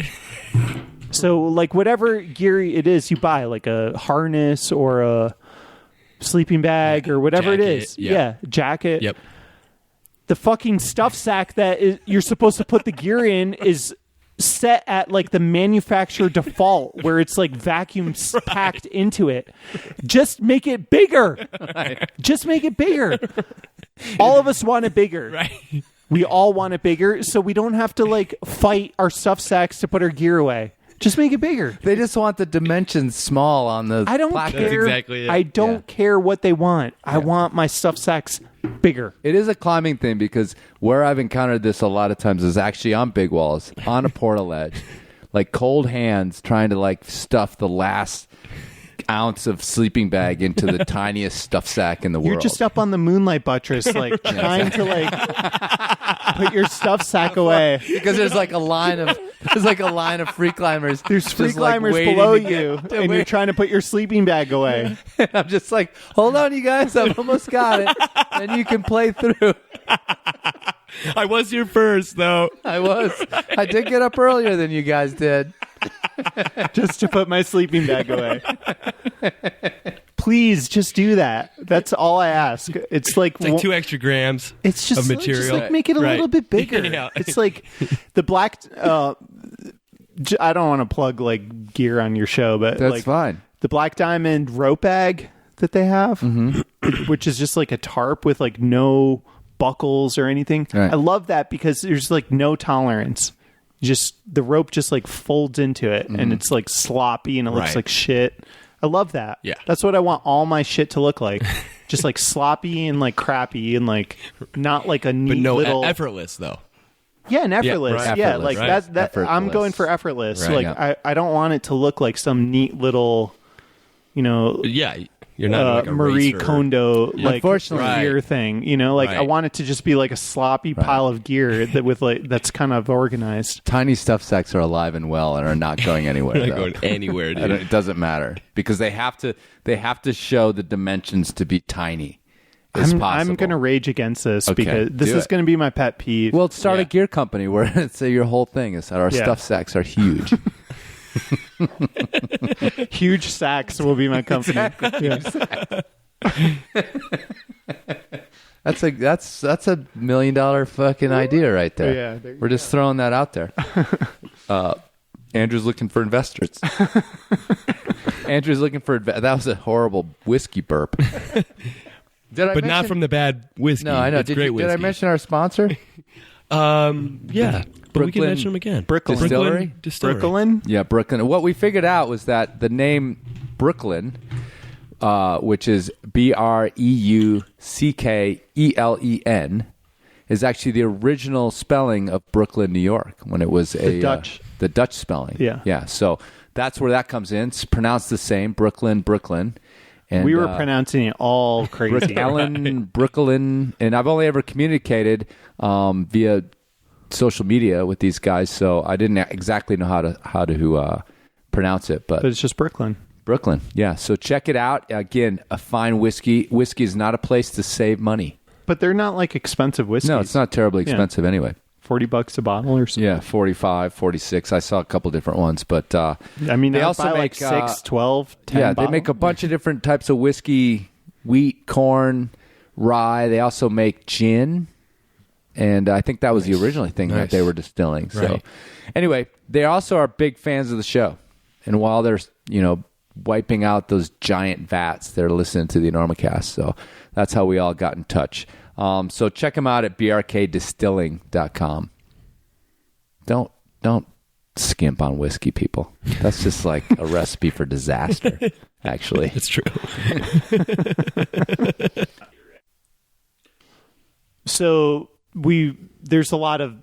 So whatever gear it is you buy, like a harness or a sleeping bag or whatever jacket, it is. Yeah, jacket. Yep. The fucking stuff sack you're supposed to put the gear in is set at the manufacturer default where it's vacuum packed into it. Just make it bigger. Right. Just make it bigger. All of us want it bigger. Right. We all want it bigger so we don't have to fight our stuff sacks to put our gear away. Just make it bigger. They just want the dimensions small on the I don't placard. care. That's exactly it. I don't care what they want. I want my stuff sacks bigger. It is a climbing thing because where I've encountered this a lot of times is actually on big walls, on a portal edge, cold hands trying to stuff the last ounce of sleeping bag into the tiniest stuff sack in the world. You're just up on the moonlight buttress, trying to put your stuff sack away. Because there's a line of free climbers. There's free just, climbers waiting below to you, get- and you're trying to put your sleeping bag away. And I'm just hold on, you guys, I've almost got it. Then you can play through. I was here first, though. I did get up earlier than you guys did. Just to put my sleeping bag away. Please, just do that. That's all I ask. It's It's 2 extra grams. It's just of material. Just make it a little bit bigger. Yeah. It's the black. I don't want to plug gear on your show, but That's fine. The Black Diamond rope bag that they have, which is just a tarp with no buckles or anything. Right. I love that because there's no tolerance. Just the rope just folds into it and it's sloppy and it looks Right. like shit. I love that. Yeah. That's what I want all my shit to look like. Just sloppy and crappy and not a neat But no, little effortless, though. Yeah, and effortless. right. Yeah, Effortless, right. that I'm Effortless. going for effortless. Right, I don't want it to look like some neat little Yeah, you're not a Marie racer. Kondo Unfortunately. gear thing. I Right. want it to just be a sloppy pile of gear that with that's kind of organized. Tiny stuff sacks are alive and well and are not going anywhere. You're not though. going anywhere, It dude. doesn't matter because they have to show the dimensions to be tiny, is I'm possible. going to rage against this Okay, because this do is it. going to be my pet peeve. Well, start a gear company where it's your whole thing is that our Yeah. stuff sacks are huge. Huge sacks will be my company. Yeah. That's a $1 million fucking idea right there. Yeah, there you we're just throwing that out there. Andrew's looking for investors. Andrew's looking for that was a horrible whiskey burp. But not from the bad whiskey. No, I know. It's great whiskey. Did I mention our sponsor? Yeah, but we can Brooklyn mention them again. Brooklyn. Distillery? Brooklyn? Yeah, Brooklyn. What we figured out was that the name Brooklyn, which is Breuckelen, is actually the original spelling of Brooklyn, New York, when it was the Dutch spelling. Yeah. Yeah. So that's where that comes in. It's pronounced the same, Brooklyn. And, We were pronouncing it all crazy. Brooklyn, and I've only ever communicated via social media with these guys, so I didn't exactly know how to pronounce it, But it's just Brooklyn. Brooklyn, yeah. So check it out. Again, a fine whiskey. Whiskey is not a place to save money. But they're not like expensive whiskeys. No, it's not terribly expensive anyway. $40 a bottle or something. Yeah, 45, 46. I saw a couple different ones, but I mean, they I'd also buy make like 6, 12, 10 yeah, bottles. they make a bunch of different types of whiskey: wheat, corn, rye. They also make gin, and I think that was the original thing that they were distilling. So, Right. anyway, they also are big fans of the show, and while they're wiping out those giant vats, they're listening to the Enormocast. So that's how we all got in touch. So check them out at brkdistilling.com. Don't skimp on whiskey, people. That's just like a recipe for disaster, actually. It's true. So there's a lot of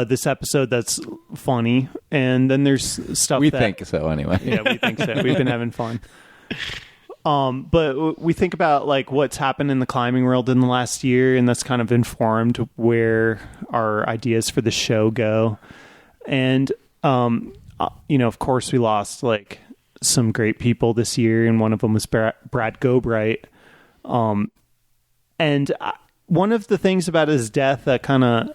this episode that's funny, and then there's stuff We that, think so, anyway. Yeah, we think so. We've been having fun. But we think about like what's happened in the climbing world in the last year, and that's kind of informed where our ideas for the show go. And of course, we lost like some great people this year, and one of them was Brad Gobright. And one of the things about his death that kind of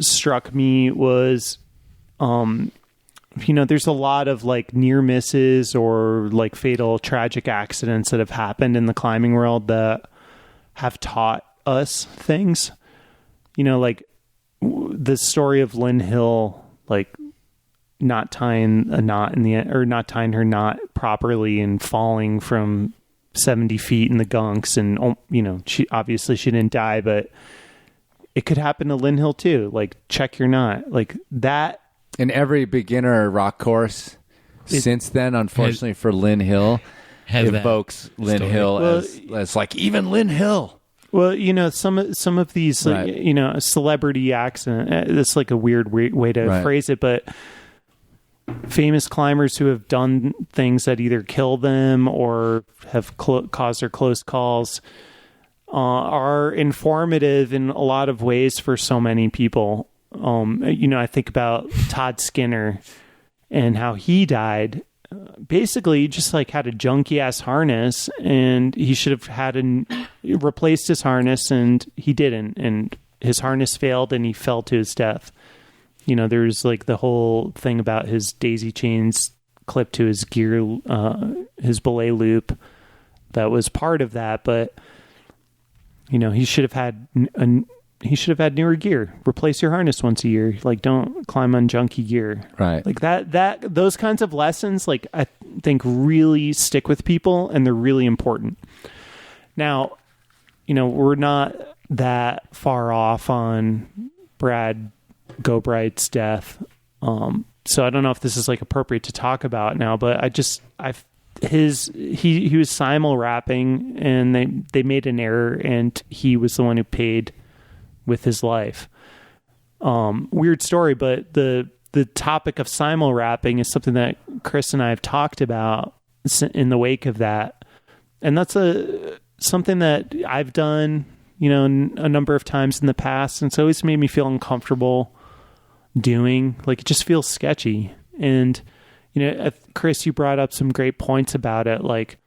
struck me was, there's a lot of like near misses or like fatal tragic accidents that have happened in the climbing world that have taught us things. Like the story of Lynn Hill, like not tying a knot or not tying her knot properly and falling from 70 feet in the gunks. And, she didn't die, but it could happen to Lynn Hill too. Like check your knot like that. And every beginner rock course since then, unfortunately for Lynn Hill, evokes Lynn Hill as like even Lynn Hill. Well, some of these, like, celebrity accident. That's like a weird way to phrase it, but famous climbers who have done things that either kill them or have caused their close calls are informative in a lot of ways for so many people. I think about Todd Skinner and how he died. Basically, he just like had a junky ass harness, and he should have replaced his harness, and he didn't. And his harness failed, and he fell to his death. There's like the whole thing about his daisy chains clipped to his gear, his belay loop. That was part of that, but he should have had newer gear. Replace your harness once a year. Like, don't climb on junky gear. Right. Like those kinds of lessons, like, I think really stick with people, and they're really important. Now, we're not that far off on Brad Gobright's death. So I don't know if this is like appropriate to talk about now, but he was simul-rapping, and they made an error, and he was the one who paid with his life. Weird story, but the topic of simul-rapping is something that Chris and I have talked about in the wake of that, and that's something that I've done, a number of times in the past, and it's always made me feel uncomfortable doing. Like, it just feels sketchy. And Chris, you brought up some great points about it. Like,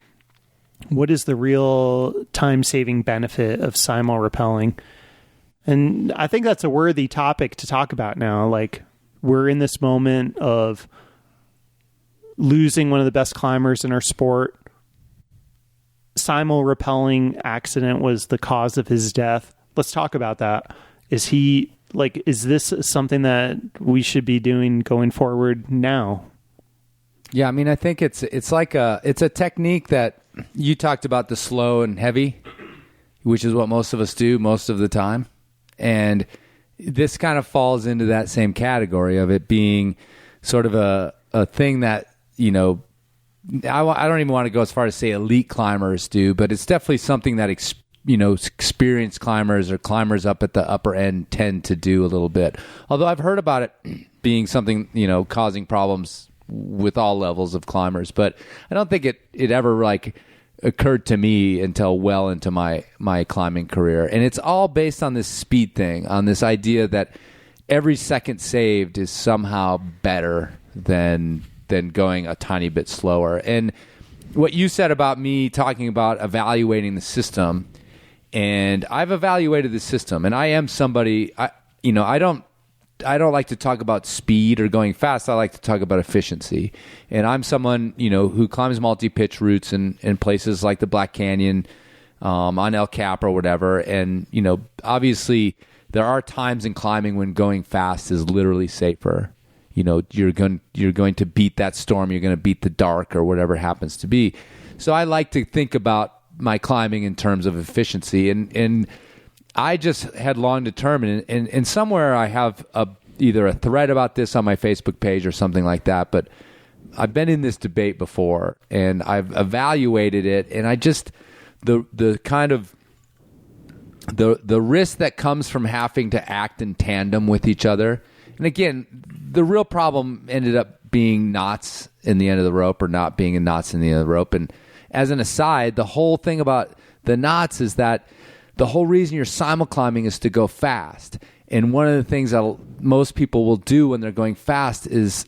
what is the real time-saving benefit of simul-rappelling? And I think that's a worthy topic to talk about now. Like, we're in this moment of losing one of the best climbers in our sport. Simul-rappelling accident was the cause of his death. Let's talk about that. Is this something that we should be doing going forward now? Yeah, I mean, I think it's a technique that you talked about, the slow and heavy, which is what most of us do most of the time. And this kind of falls into that same category of it being sort of a thing that, I don't even want to go as far as say elite climbers do, but it's definitely something that, experienced climbers or climbers up at the upper end tend to do a little bit. Although I've heard about it being something, causing problems with all levels of climbers, but I don't think it ever occurred to me until well into my climbing career. And it's all based on this speed thing, on this idea that every second saved is somehow better than going a tiny bit slower. And what you said about me talking about evaluating the system, and I've evaluated the system, and I am somebody, I don't like to talk about speed or going fast. I like to talk about efficiency. And I'm someone, who climbs multi-pitch routes in places like the Black Canyon, on El Cap or whatever. And, obviously there are times in climbing when going fast is literally safer. You're going to beat that storm. You're going to beat the dark or whatever it happens to be. So I like to think about my climbing in terms of efficiency. And I just had long determined, and somewhere I have either a thread about this on my Facebook page or something like that, but I've been in this debate before, and I've evaluated it, and I just, the kind of, the risk that comes from having to act in tandem with each other, and again, the real problem ended up being knots in the end of the rope or not being in knots in the end of the rope. And as an aside, the whole thing about the knots is that the whole reason you're simul climbing is to go fast. And one of the things that most people will do when they're going fast is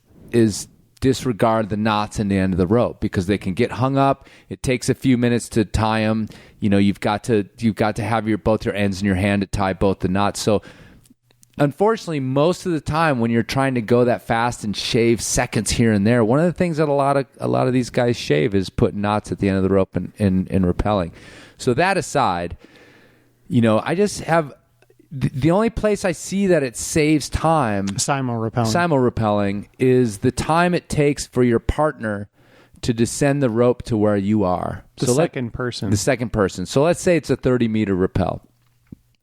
disregard the knots in the end of the rope because they can get hung up. It takes a few minutes to tie them. You've got to have both your ends in your hand to tie both the knots. So unfortunately, most of the time when you're trying to go that fast and shave seconds here and there, one of the things that a lot of these guys shave is putting knots at the end of the rope and rappelling. So that aside, I just have the only place I see that it saves time, simul-rappelling, is the time it takes for your partner to descend the rope to where you are. The second person. So let's say it's a 30-meter rappel.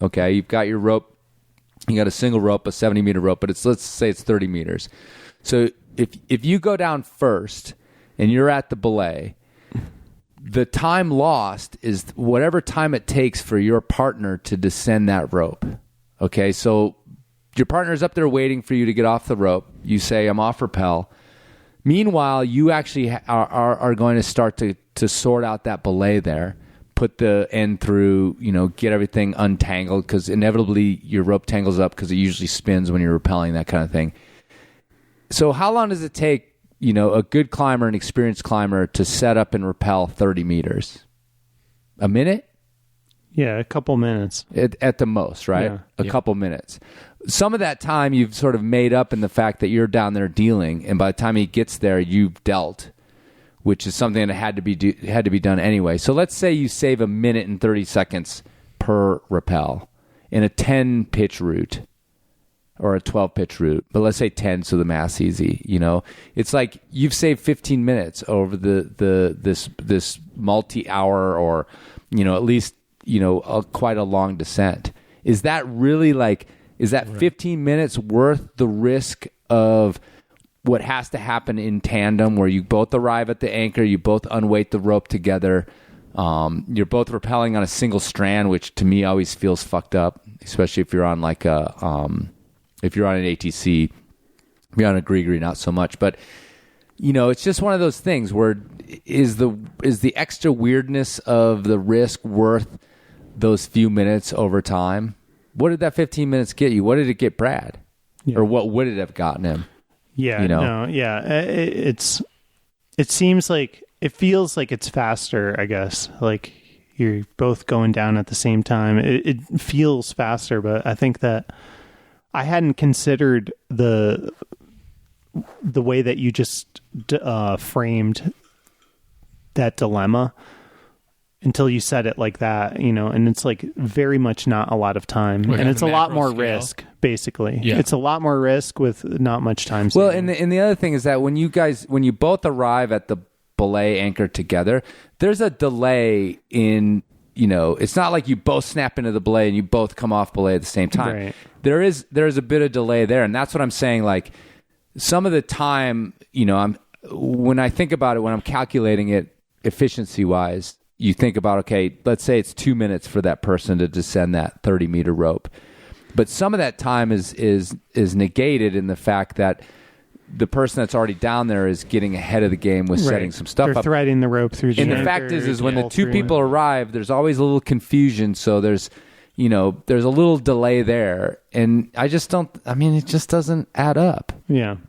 Okay, you've got your rope. You got a single rope, a 70-meter rope, but let's say it's 30 meters. So if you go down first and you're at the belay, the time lost is whatever time it takes for your partner to descend that rope. Okay, so your partner's up there waiting for you to get off the rope. You say, I'm off rappel. Meanwhile, you actually are going to start to sort out that belay there. Put the end through, get everything untangled because inevitably your rope tangles up because it usually spins when you're rappelling, that kind of thing. So how long does it take, a good climber, an experienced climber to set up and rappel 30 meters? A minute? Yeah, a couple minutes. At the most, right? Yeah. A couple minutes. Some of that time you've sort of made up in the fact that you're down there dealing, and by the time he gets there, you've dealt, which is something that had to be done anyway. So let's say you save a minute and 30 seconds per rappel in a 10-pitch route or a 12-pitch route. But let's say 10 so the math's easy, It's like you've saved 15 minutes over this multi-hour or, at least, quite a long descent. Is that really 15 minutes worth the risk of what has to happen in tandem where you both arrive at the anchor, you both unweight the rope together, you're both rappelling on a single strand, which to me always feels fucked up, especially if you're on if you're on an ATC. If you're on a Grigri, not so much. But, it's just one of those things where is the extra weirdness of the risk worth those few minutes over time? What did that 15 minutes get you? What did it get Brad? Yeah. Or what would it have gotten him? Yeah, it seems like it feels like it's faster, I guess. Like you're both going down at the same time. It feels faster, but I think that I hadn't considered the way that you just framed that dilemma until you said it like that, and it's like very much not a lot of time. Like and it's a lot macro more scale? risk, basically. Yeah. It's a lot more risk with not much time. Well, saving. and the other thing is that when you both arrive at the belay anchor together, there's a delay in, it's not like you both snap into the belay and you both come off belay at the same time. Right. There's a bit of delay there, and that's what I'm saying. Like some of the time, when I think about it, when I'm calculating it efficiency wise, you think about, okay, let's say it's 2 minutes for that person to descend that 30-meter rope. But some of that time is negated in the fact that the person that's already down there is getting ahead of the game with setting some stuff They're up. threading the rope through the And the anchor, fact is when the two through people it. arrive, there's always a little confusion. So there's a little delay there. And it just doesn't add up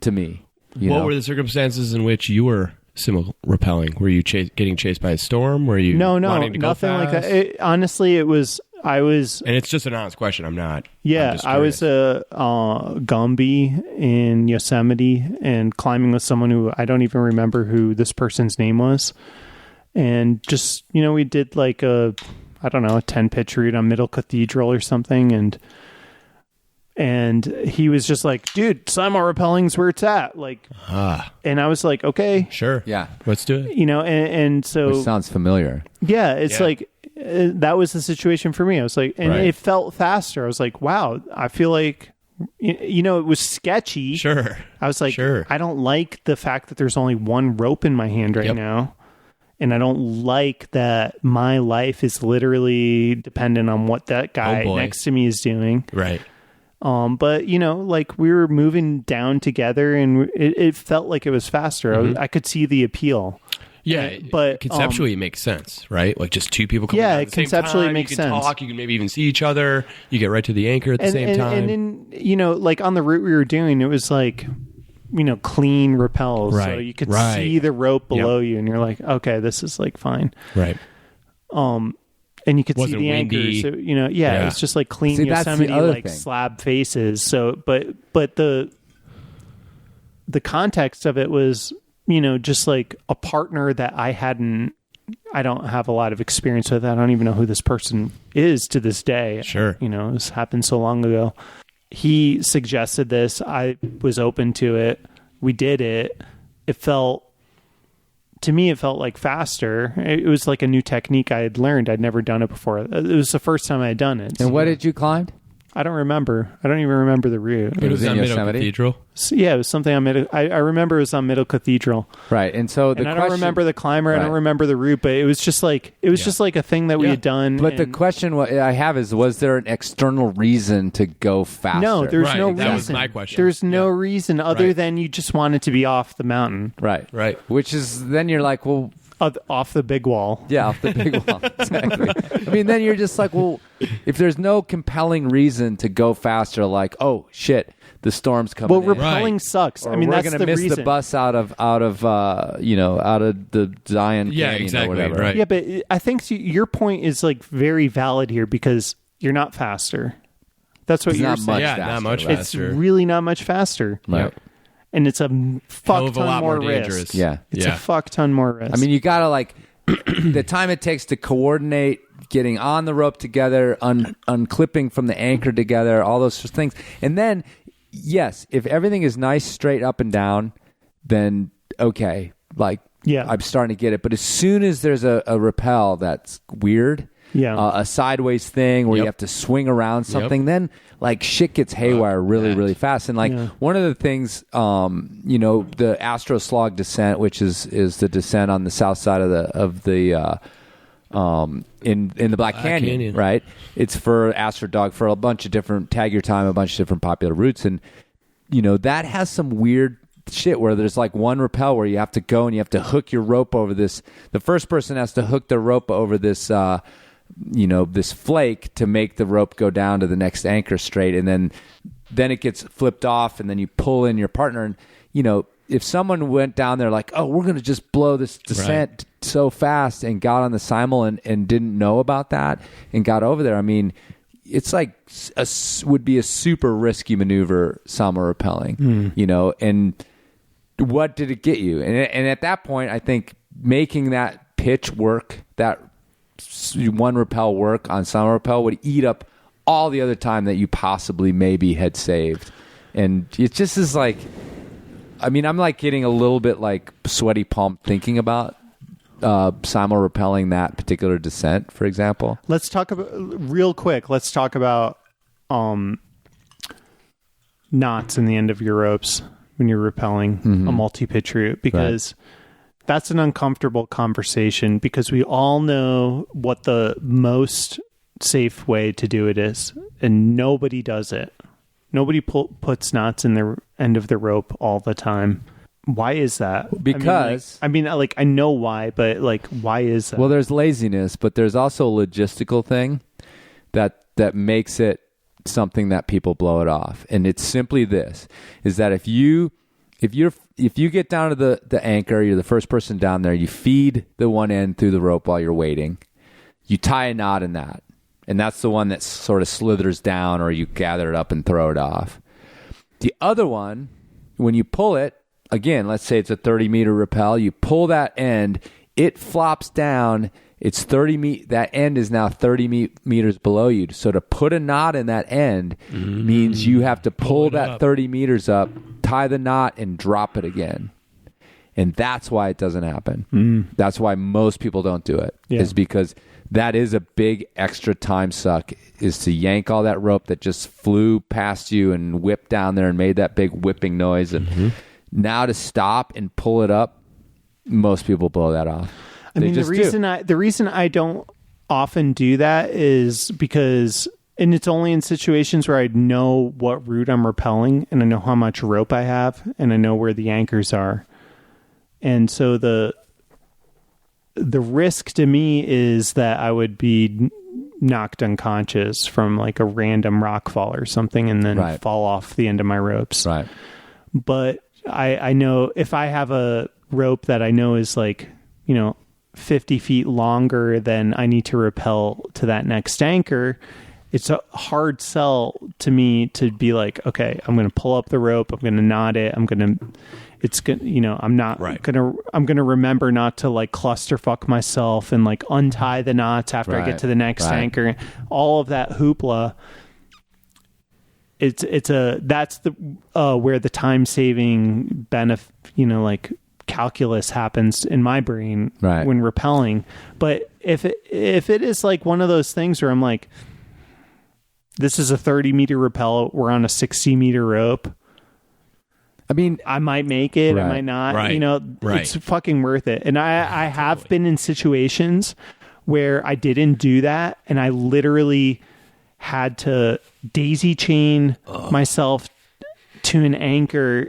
to me. What were the circumstances in which you were simul-rappelling? Were you getting chased by a storm? Were you wanting to go nothing like fast? that. Honestly, I was. And it's just an honest question. I'm not. Yeah, I'm just I was curious. Gumby in Yosemite and climbing with someone who I don't even remember who this person's name was. And just, we did like a 10-pitch route on Middle Cathedral or something. And he was just like, dude, simul-rappelling's where it's at. Like, and I was like, okay. Sure. Yeah. Let's do it. And so. Which sounds familiar. Yeah, it's like that was the situation for me. I was like, and Right. it felt faster. I was like, wow, I feel like, it was sketchy. Sure. I was like, Sure. I don't like the fact that there's only one rope in my hand right Yep. now. And I don't like that my life is literally dependent on what that guy boy. next to me is doing. Right. But like we were moving down together and it felt like it was faster. Mm-hmm. I could see the appeal. Yeah, but conceptually it makes sense, right? Like just two people coming Yeah, down it at the same conceptually time. makes you can sense. talk, you can maybe even see each other. You get right to the anchor at the same time. And then, like on the route we were doing, it was like, clean rappels. So Right, you could right. see the rope below Yep. you and you're like, okay, this is like fine. Right. And you could Wasn't see the windy. anchors. So, yeah, it's just like clean See, that's the Yosemite, other like thing. slab faces. So, but the context of it was, just like a partner that I don't have a lot of experience with. I don't even know who this person is to this day. Sure. This happened so long ago. He suggested this. I was open to it. We did it. To me, it felt like faster. It was like a new technique I had learned. I'd never done it before. It was the first time I had done it. And what did you climb? I don't remember. I don't even remember the route. It was in on Middle Yosemite? Cathedral. Yeah, it was something on Middle. I remember it was on Middle Cathedral. Right. And so And I don't remember the climber. I don't Right. remember the route, but it was just like a thing that we had done. But the and- question I have is, was there an external reason to go faster? no, there's Right, no that reason. was my question. There's no reason other Right. than you just wanted to be off the mountain, Right. Right. Which is, then you're like, well, off the big wall. yeah, off the big wall. Exactly. I mean, then you're just like, well, if there's no compelling reason to go faster, like, oh, shit, the storm's coming Well, in. rappelling Right. sucks. Or I mean, we're that's gonna the miss reason. the bus out of the Zion Yeah, Canyon exactly, or whatever. right. Yeah, but I think your point is like very valid here because you're not faster. That's what It's you're not saying. much Yeah, faster, not much right? It's faster. really not much faster, Right. Yep. and it's a Hell fuck of a ton lot more risk. dangerous. Yeah. It's Yeah. a fuck ton more risk. I mean, you gotta like the time it takes to coordinate getting on the rope together, unclipping from the anchor together, all those things. And then, yes, if everything is nice, straight up and down, then okay, like Yeah. I'm starting to get it. But as soon as there's a rappel that's weird, Yeah. a sideways thing where you Yep. have to swing around something, then like shit gets haywire really, really fast. And like one of the things, the Astro Slog descent, which is the descent on the south side of the in the Black Canyon, right? It's for Astro Dog for a bunch of different tag your time, a bunch of different popular routes, and that has some weird shit where there's like one rappel where you have to go and you have to hook your rope over this. The first person has to hook their rope over this. This flake to make the rope go down to the next anchor straight, and then it gets flipped off, and then you pull in your partner, and if someone went down there like, oh, we're going to just blow this descent so fast and got on the simul and didn't know about that and got over there, I mean, it's like would be a super risky maneuver, simul-rappelling, you know, and what did it get you? And at that point, I think making that pitch work, that one rappel work on simul-rappel would eat up all the other time that you possibly maybe had saved. And it just is like, I mean, I'm like getting a little bit like sweaty palm thinking about simul-rappelling that particular descent, for example. Let's talk about real quick. Let's talk about knots in the end of your ropes when you're rappelling a multi-pitch route, because that's an uncomfortable conversation, because we all know what the most safe way to do it is, and nobody does it. Nobody puts knots in the end of the rope all the time. Why is that? Because I mean, I know why, but like, why is that? Well, there's laziness, but there's also a logistical thing that makes it something that people blow it off. And it's simply this, is that if you get down to the anchor, you're the first person down there, you feed the one end through the rope while you're waiting, you tie a knot in that. And that's the one that sort of slithers down, or you gather it up and throw it off. The other one, when you pull it, again, let's say it's a 30-meter rappel, you pull that end, it flops down, it's 30 that end is now 30 meters below you. So to put a knot in that end means you have to pull that 30 meters up, tie the knot, and drop it again. And that's why it doesn't happen. That's why most people don't do it, is because that is a big extra time suck, is to yank all that rope that just flew past you and whipped down there and made that big whipping noise. And now to stop and pull it up, most people blow that off. The reason I don't often do that is because, and it's only in situations where I know what route I'm rappelling and I know how much rope I have and I know where the anchors are. And so the risk to me is that I would be knocked unconscious from like a random rock fall or something and then fall off the end of my ropes. Right. But I know if I have a rope that I know is like, 50 feet longer than I need to rappel to that next anchor, it's a hard sell to me to be like, okay, I'm going to pull up the rope, I'm going to knot it, I'm going to remember not to like clusterfuck myself and like untie the knots after I get to the next anchor. All of that hoopla. That's the where the time saving benefit, like calculus happens in my brain when rappelling. But if it is like one of those things where I'm like, this is a 30-meter rappel, we're on a 60-meter rope, I mean, I might make it, I might not. It's fucking worth it. And I have been in situations where I didn't do that, and I literally had to daisy chain myself to an anchor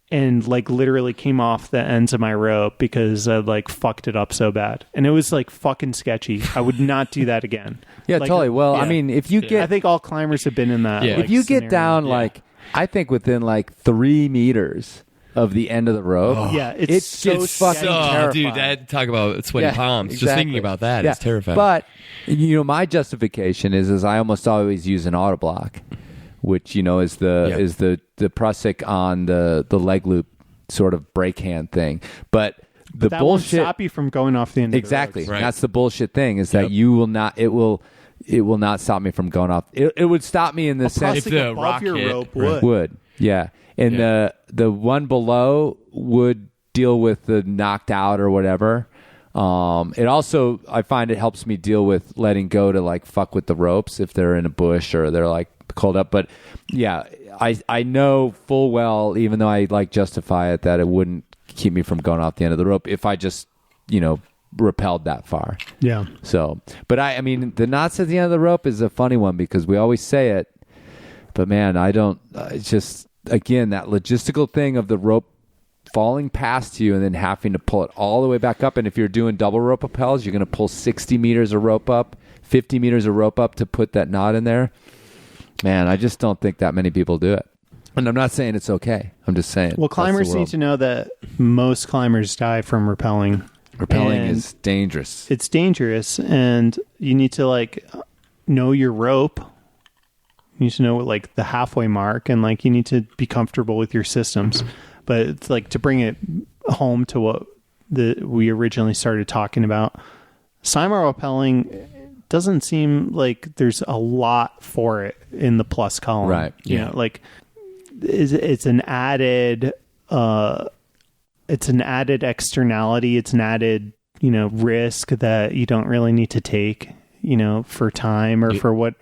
and like literally came off the ends of my rope because I like fucked it up so bad. And it was like fucking sketchy. I would not do that again. Yeah, like, totally. Well, I mean, if you get... I think all climbers have been in that. Yeah. If you get down like... I think within like 3 meters of the end of the rope, it's so fucking terrifying. Dude, that talk about sweaty palms. Exactly. Just thinking about that is terrifying. But my justification is I almost always use an auto block, which is the prusik on the leg loop sort of brake hand thing. But the that bullshit won't stop you from going off the end. Exactly. Of the right. That's the bullshit thing, is that you will not. It will not stop me from going off. It would stop me in the sense if the above your rope would. Yeah. And the one below would deal with the knocked out or whatever. It also, I find it helps me deal with letting go to like fuck with the ropes if they're in a bush or they're like coiled up. But yeah, I know full well, even though I like justify it, that it wouldn't keep me from going off the end of the rope if I just, rappelled that far. Yeah. So, but I mean, the knots at the end of the rope is a funny one because we always say it, but man, I don't, it's just, again, that logistical thing of the rope falling past you and then having to pull it all the way back up. And if you're doing double rope rappels, you're going to pull 60 meters of rope up, 50 meters of rope up to put that knot in there. Man, I just don't think that many people do it. And I'm not saying it's okay. I'm just saying. Well, climbers need to know that most climbers die from rappelling. Rappelling is dangerous. It's dangerous, and you need to like know your rope. You need to know like the halfway mark, and like you need to be comfortable with your systems. But it's like to bring it home to what we originally started talking about. Simul-rappelling doesn't seem like there's a lot for it in the plus column, right? You know, like it's an added externality. It's an added, risk that you don't really need to take, for time or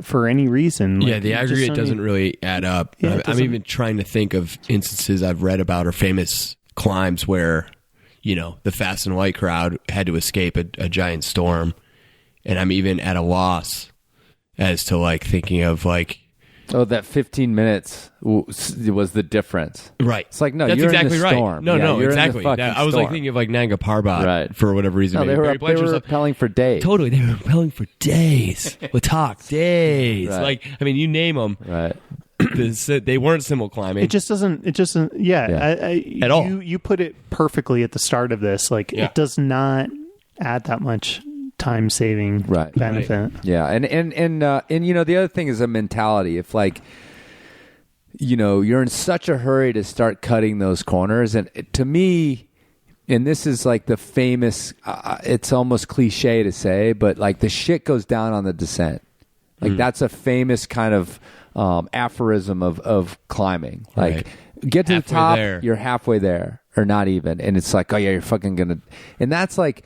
for any reason. Like, the aggregate doesn't really add up. Yeah, I'm even trying to think of instances I've read about or famous climbs where, the fast and white crowd had to escape a giant storm. And I'm even at a loss as to like thinking of like, that 15 minutes was the difference. Right. It's like, no, that's you're exactly in the storm. Right. No, you're exactly. In the I was like thinking of like Nanga Parbat, right, for whatever reason. No, they were rappelling for days. Totally, they were rappelling for days. Latak, days. Right. Like, I mean, you name them. Right. They weren't simul climbing. It just doesn't. At all. You put it perfectly at the start of this. Like, it does not add that much time saving benefit. Right. Yeah, and the other thing is a mentality. If like, you're in such a hurry to start cutting those corners, and to me, and this is like the famous, it's almost cliche to say, but like the shit goes down on the descent. Like that's a famous kind of aphorism of climbing. Like get to the top, you're halfway there, or not even, and it's like, oh yeah, you're fucking gonna. And that's like,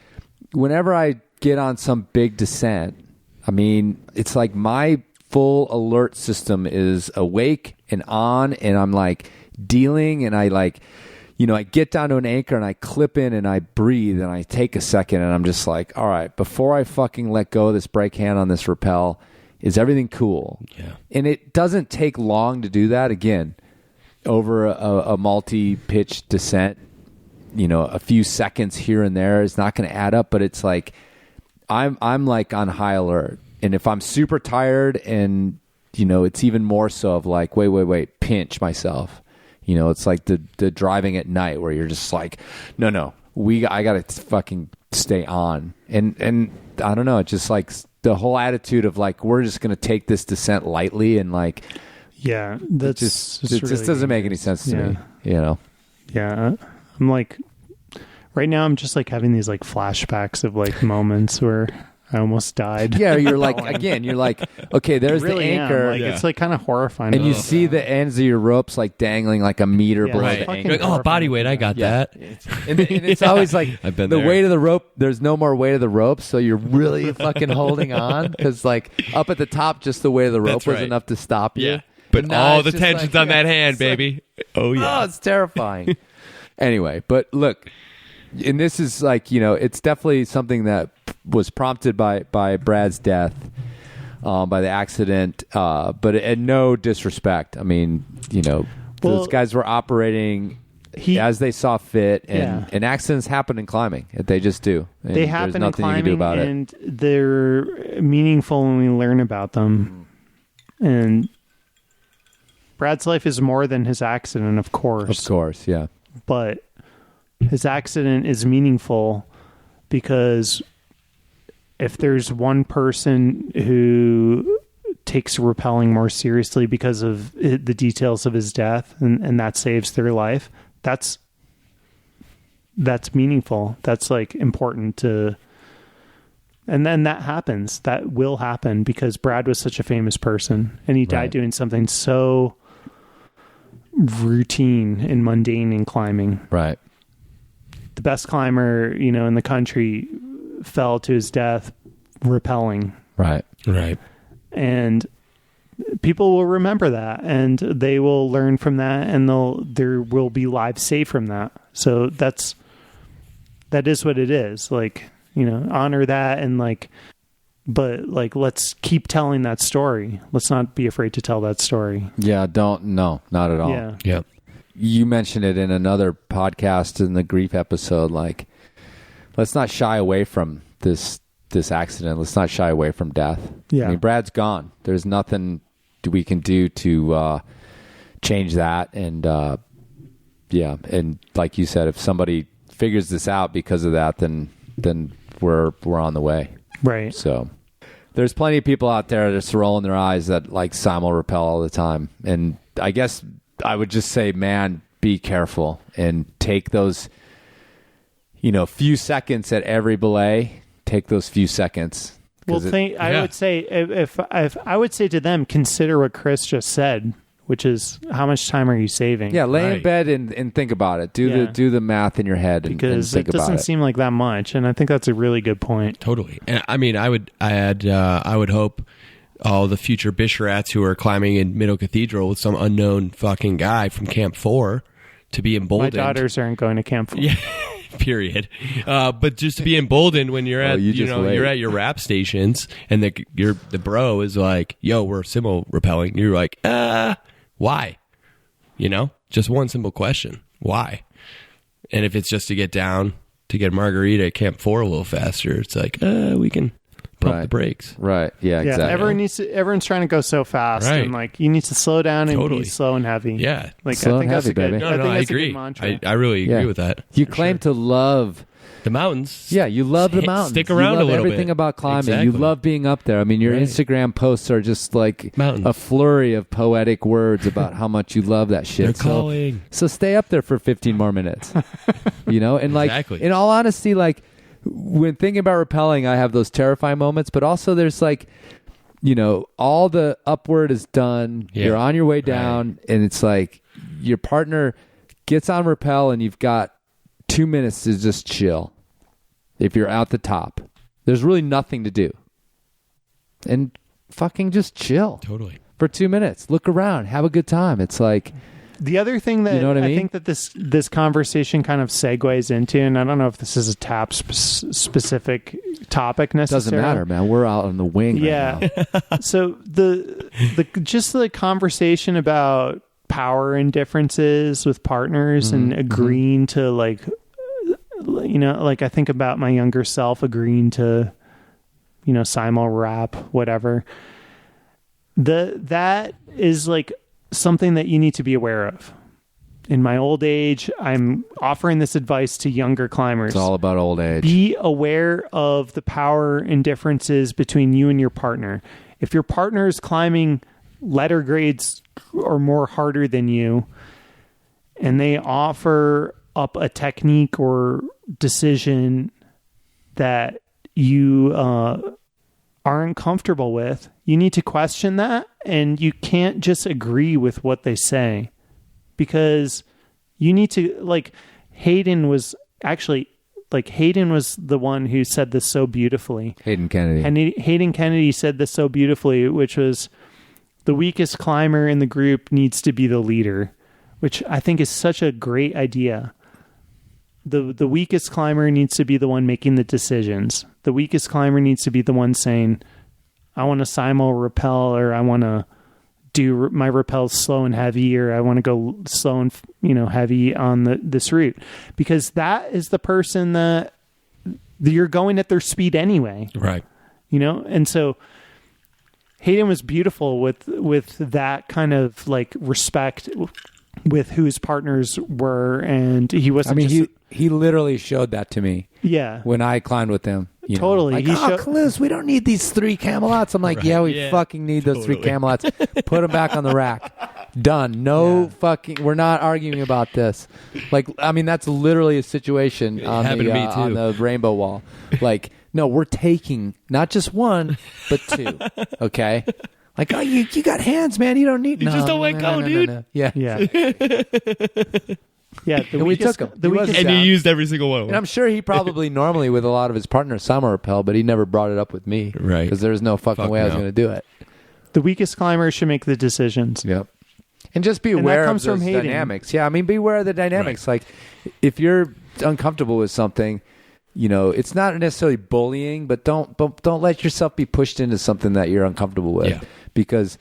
whenever I get on some big descent, I mean, it's like my full alert system is awake and on, and I'm like dealing, and I like, I get down to an anchor and I clip in and I breathe and I take a second and I'm just like, all right, before I fucking let go of this brake hand on this rappel, is everything cool? Yeah. And it doesn't take long to do that. Again, over a multi-pitch descent, a few seconds here and there is not going to add up, but it's like, I'm like on high alert. And if I'm super tired and, it's even more so of like, wait, pinch myself. It's like the driving at night where you're just like, no, I got to fucking stay on. And I don't know, it's just like the whole attitude of like, we're just going to take this descent lightly and like, it just doesn't make any sense to me, Yeah. I'm like, right now I'm just like having these like flashbacks of like moments where I almost died. Yeah, you're like, again, you're like, okay, there's really the anchor. Like, it's like kind of horrifying. And you see the ends of your ropes like dangling like a meter below right. the Like, anchor. body weight, I got that. And it's always like I've been the there. weight of the rope, there's no more weight of the rope, so you're really fucking holding on, because like up at the top, just the weight of the rope That's was right. enough to stop you. Yeah. But now all it's the just tension's like, on that hand, it's like, baby. Oh, yeah. Oh, it's terrifying. Anyway, but look, and this is like, it's definitely something that was prompted by Brad's death, by the accident, but at no disrespect. I mean, those guys were operating as they saw fit, and accidents happen in climbing. They just do. And they happen there's nothing in climbing, you can do about and they're meaningful when we learn about them. And Brad's life is more than his accident, of course. Of course, yeah. But his accident is meaningful because if there's one person who takes rappelling more seriously because of the details of his death, and that saves their life, that's meaningful. That's like important to. And then that happens. That will happen because Brad was such a famous person, and he died doing something so routine and mundane in climbing. Right. The best climber, in the country fell to his death rappelling. Right. And people will remember that, and they will learn from that, and there will be lives saved from that. So that is what it is. Like, honor that, and but let's keep telling that story. Let's not be afraid to tell that story. Yeah, not at all. Yeah. Yep. You mentioned it in another podcast in the grief episode, like, let's not shy away from this accident. Let's not shy away from death. Yeah. I mean, Brad's gone. There's nothing we can do to change that. And yeah, and like you said, if somebody figures this out because of that, then we're on the way. Right. So there's plenty of people out there just rolling their eyes that like simul-rappel all the time. And I guess I would just say, man, be careful and take those, few seconds at every belay. Take those few seconds. Well, I would say if I would say to them, consider what Chris just said, which is how much time are you saving? Yeah, lay in bed and think about it. Do the math in your head because and think it doesn't about it. seem like that much, and I think that's a really good point. Totally. And I mean, I would hope all the future Bisharats who are climbing in Middle Cathedral with some unknown fucking guy from Camp 4 to be emboldened. My daughters aren't going to Camp 4. Yeah. Period. But just to be emboldened when you're at you're at your rap stations and the bro is like, yo, we're simul-rappelling. You're like, why? Just one simple question. Why? And if it's just to get down to get a margarita at Camp 4 a little faster, it's like, we can pump the brakes. Right. Yeah, exactly. Everyone's trying to go so fast, and like you need to slow down and be slow and heavy. Yeah. Like slow I think and that's heavy, a good. baby. I think I that's agree. A good mantra. I really agree with that. You claim to love the mountains. Yeah, you love the mountains. Stick around you love a little everything bit. about climbing. Exactly. You love being up there. I mean, your Instagram posts are just like a flurry of poetic words about how much you love that shit. They're calling. So stay up there for 15 more minutes. And like, exactly. In all honesty, like when thinking about rappelling, I have those terrifying moments, but also there's like, all the upward is done. Yeah. You're on your way down, and it's like your partner gets on rappel, and you've got 2 minutes to just chill. If you're at the top, there's really nothing to do, and fucking just chill. Totally. For 2 minutes, look around, have a good time. It's like the other thing that I mean? think that this conversation kind of segues into, and I don't know if this is a specific topic necessarily. Doesn't matter, man. We're out on the wing. Yeah. Right now. So the conversation about power and differences with partners and agreeing to like I think about my younger self agreeing to simul-rap whatever. That is like something that you need to be aware of. In my old age, I'm offering this advice to younger climbers. It's all about old age. Be aware of the power and differences between you and your partner. If your partner is climbing letter grades or more harder than you, and they offer up a technique or decision that you aren't comfortable with, you need to question that, and you can't just agree with what they say, because you need to, like, Hayden was the one who said this so beautifully. Hayden Kennedy. And Hayden Kennedy said this so beautifully, which was, the weakest climber in the group needs to be the leader, which I think is such a great idea. The weakest climber needs to be the one making the decisions. The weakest climber needs to be the one saying, I want to simul-rappel, or I want to do my rappels slow and heavy, or I want to go slow and heavy on this route, because that is the person that you're going at their speed anyway. Right. And so Hayden was beautiful with that kind of like respect with who his partners were, and he wasn't. I mean, he literally showed that to me. Yeah, when I climbed with him. Totally. Like, Clues, we don't need these 3 Camelots. I'm like, we fucking need those 3 Camelots. Put them back on the rack. Done. No fucking. We're not arguing about this. Like, I mean, that's literally a situation on the rainbow wall. Like, no, we're taking not just 1, but 2. Okay. Like, oh, you got hands, man. You don't need. You just don't let go, dude. No. Yeah. Yeah, we took him. And you used every single one of them. And I'm sure he probably normally with a lot of his partners simul-rappel, but he never brought it up with me. Right. Because there's no fucking way I was going to do it. The weakest climber should make the decisions. Yep. And just be aware of those dynamics. Yeah, I mean, be aware of the dynamics. Right. Like, if you're uncomfortable with something, it's not necessarily bullying, but don't let yourself be pushed into something that you're uncomfortable with. Yeah. Because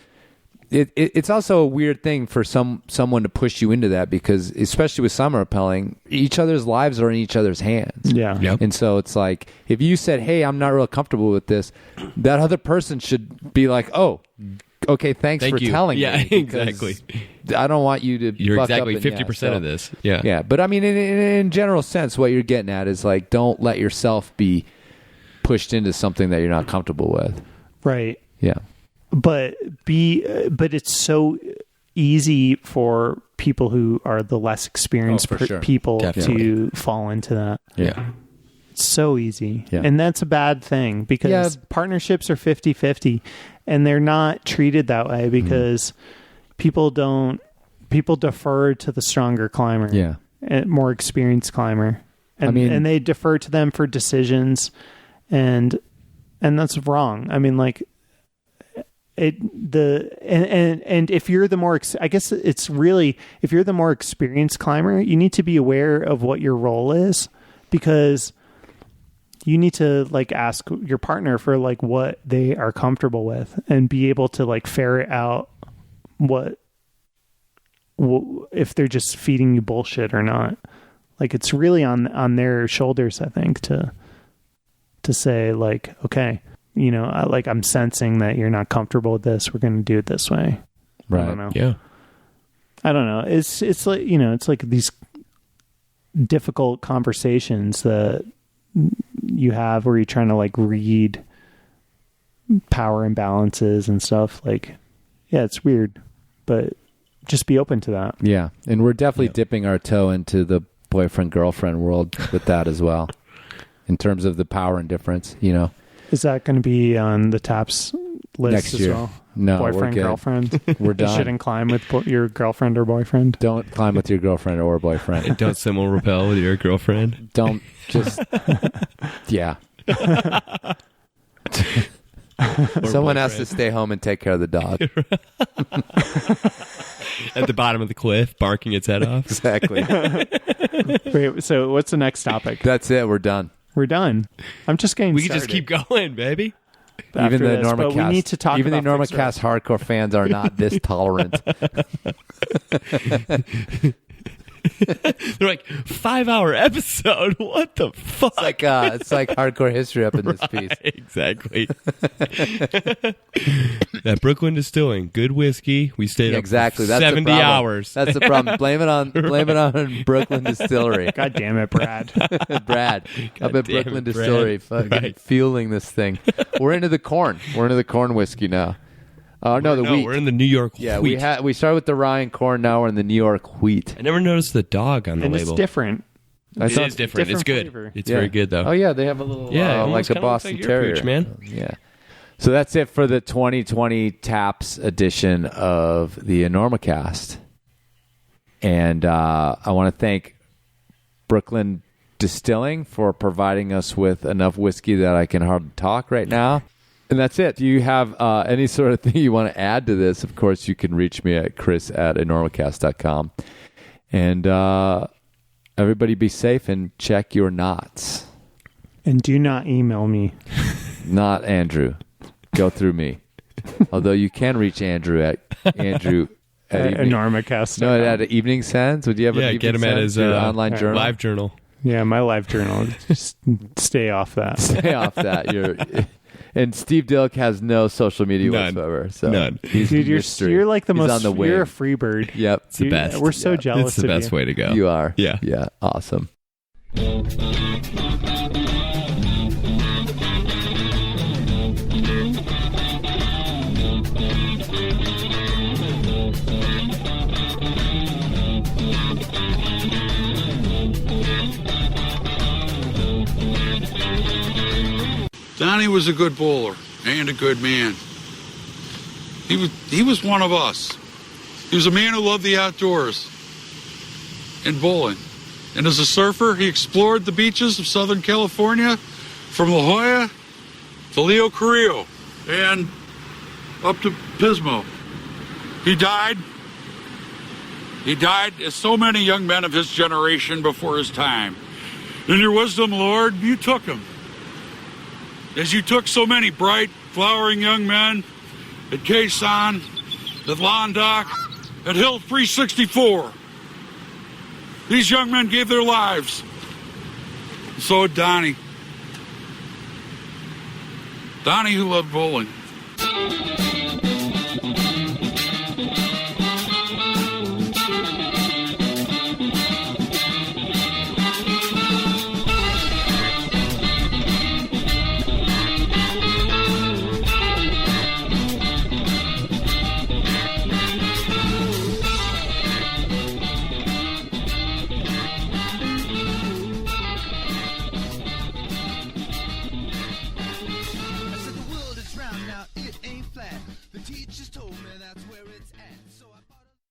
it's also a weird thing for someone to push you into that, because especially with simul-rappelling, each other's lives are in each other's hands. Yeah. Yep. And so it's like, if you said, hey, I'm not real comfortable with this, that other person should be like, oh, okay, thanks Thank for you. telling Yeah, me. because exactly. I don't want you to. You're buck exactly up and, 50% of this. Yeah. Yeah, but I mean, in general sense, what you're getting at is like, don't let yourself be pushed into something that you're not comfortable with. Right. Yeah. But it's so easy for people who are the less experienced sure. people Definitely. to fall into that. Yeah. It's so easy. Yeah. And that's a bad thing because partnerships are 50-50 and they're not treated that way because people defer to the stronger climber. Yeah. More experienced climber. And, I mean- and they defer to them for decisions and that's wrong. I mean, like, and if you're the more, I guess it's really, if you're the more experienced climber, you need to be aware of what your role is because you need to like ask your partner for like what they are comfortable with and be able to like ferret out what if they're just feeding you bullshit or not. Like it's really on their shoulders, I think, to say like, okay, you know, I'm sensing that you're not comfortable with this. We're going to do it this way. Right. I don't know. Yeah. I don't know. It's like, you know, it's like these difficult conversations that you have where you're trying to like read power imbalances and stuff. Like, yeah, it's weird, but just be open to that. Yeah. And we're definitely dipping our toe into the boyfriend-girlfriend world with that as well in terms of the power and difference, you know. Is that going to be on the TAPS list Next as year? well? No, Boyfriend, we're good. girlfriend. We're You done. shouldn't climb with your girlfriend or boyfriend. Don't climb with your girlfriend or boyfriend. Don't simul-rappel with your girlfriend. Don't just... Yeah. Someone has to stay home and take care of the dog. At the bottom of the cliff, barking its head off. Exactly. Wait, so what's the next topic? That's it. We're done. We're done. I'm just getting We can started just keep going, baby. after Even the this, but we need to talk even the about fixed Enormocast hardcore fans are not this tolerant. They're like, 5-hour episode. What the fuck? It's like hardcore history up in this piece. Exactly. That Brooklyn Distilling, good whiskey. We stayed up Exactly. for That's 70 the problem. hours. That's the problem. Blame it on Brooklyn Distillery. God damn it, Brad. Brad up at damn Brooklyn it, Brad. Distillery, fucking Right. fueling this thing. We're into the corn. We're into the corn whiskey now. The wheat. We're in the New York Yeah, wheat. we started with the Ryan corn. Now we're in the New York wheat. I never noticed the dog on the And label. it's different. It is different. It's good. flavor. It's very good, though. Oh yeah, they have a little Yeah, like almost a kinda looks Boston like your Terrier, pooch, man. Yeah. So that's it for the 2020 TAPS edition of the Enormocast. And I want to thank Brooklyn Distilling for providing us with enough whiskey that I can hardly talk right now. And that's it. Do you have any sort of thing you want to add to this? Of course, you can reach me at chris@enormocast.com. And everybody be safe and check your knots. And do not email me. Not Andrew. Go through me. Although you can reach Andrew at evening. Enormocast. No, at Evening Sense. Would you have an Yeah, Evening get him at Sense, his your online journal? live journal. Yeah, my live journal. Just stay off that. Stay off that. And Steve Dilk has no social media None. whatsoever. So None. He's Dude, mystery. you're like the He's most. on the wing. You're a free bird. Yep. It's the best. We're so jealous It's the of best you. way to go. You are. Yeah. Yeah. Awesome. Donnie was a good bowler and a good man. He was one of us. He was a man who loved the outdoors and bowling. And as a surfer, he explored the beaches of Southern California from La Jolla to Leo Carrillo and up to Pismo. He died as so many young men of his generation before his time. In your wisdom, Lord, you took him. As you took so many bright, flowering young men at Quezon, at Londoc, at Hill 364. These young men gave their lives. And so did Donnie. Donnie who loved bowling. told me that's where it's at.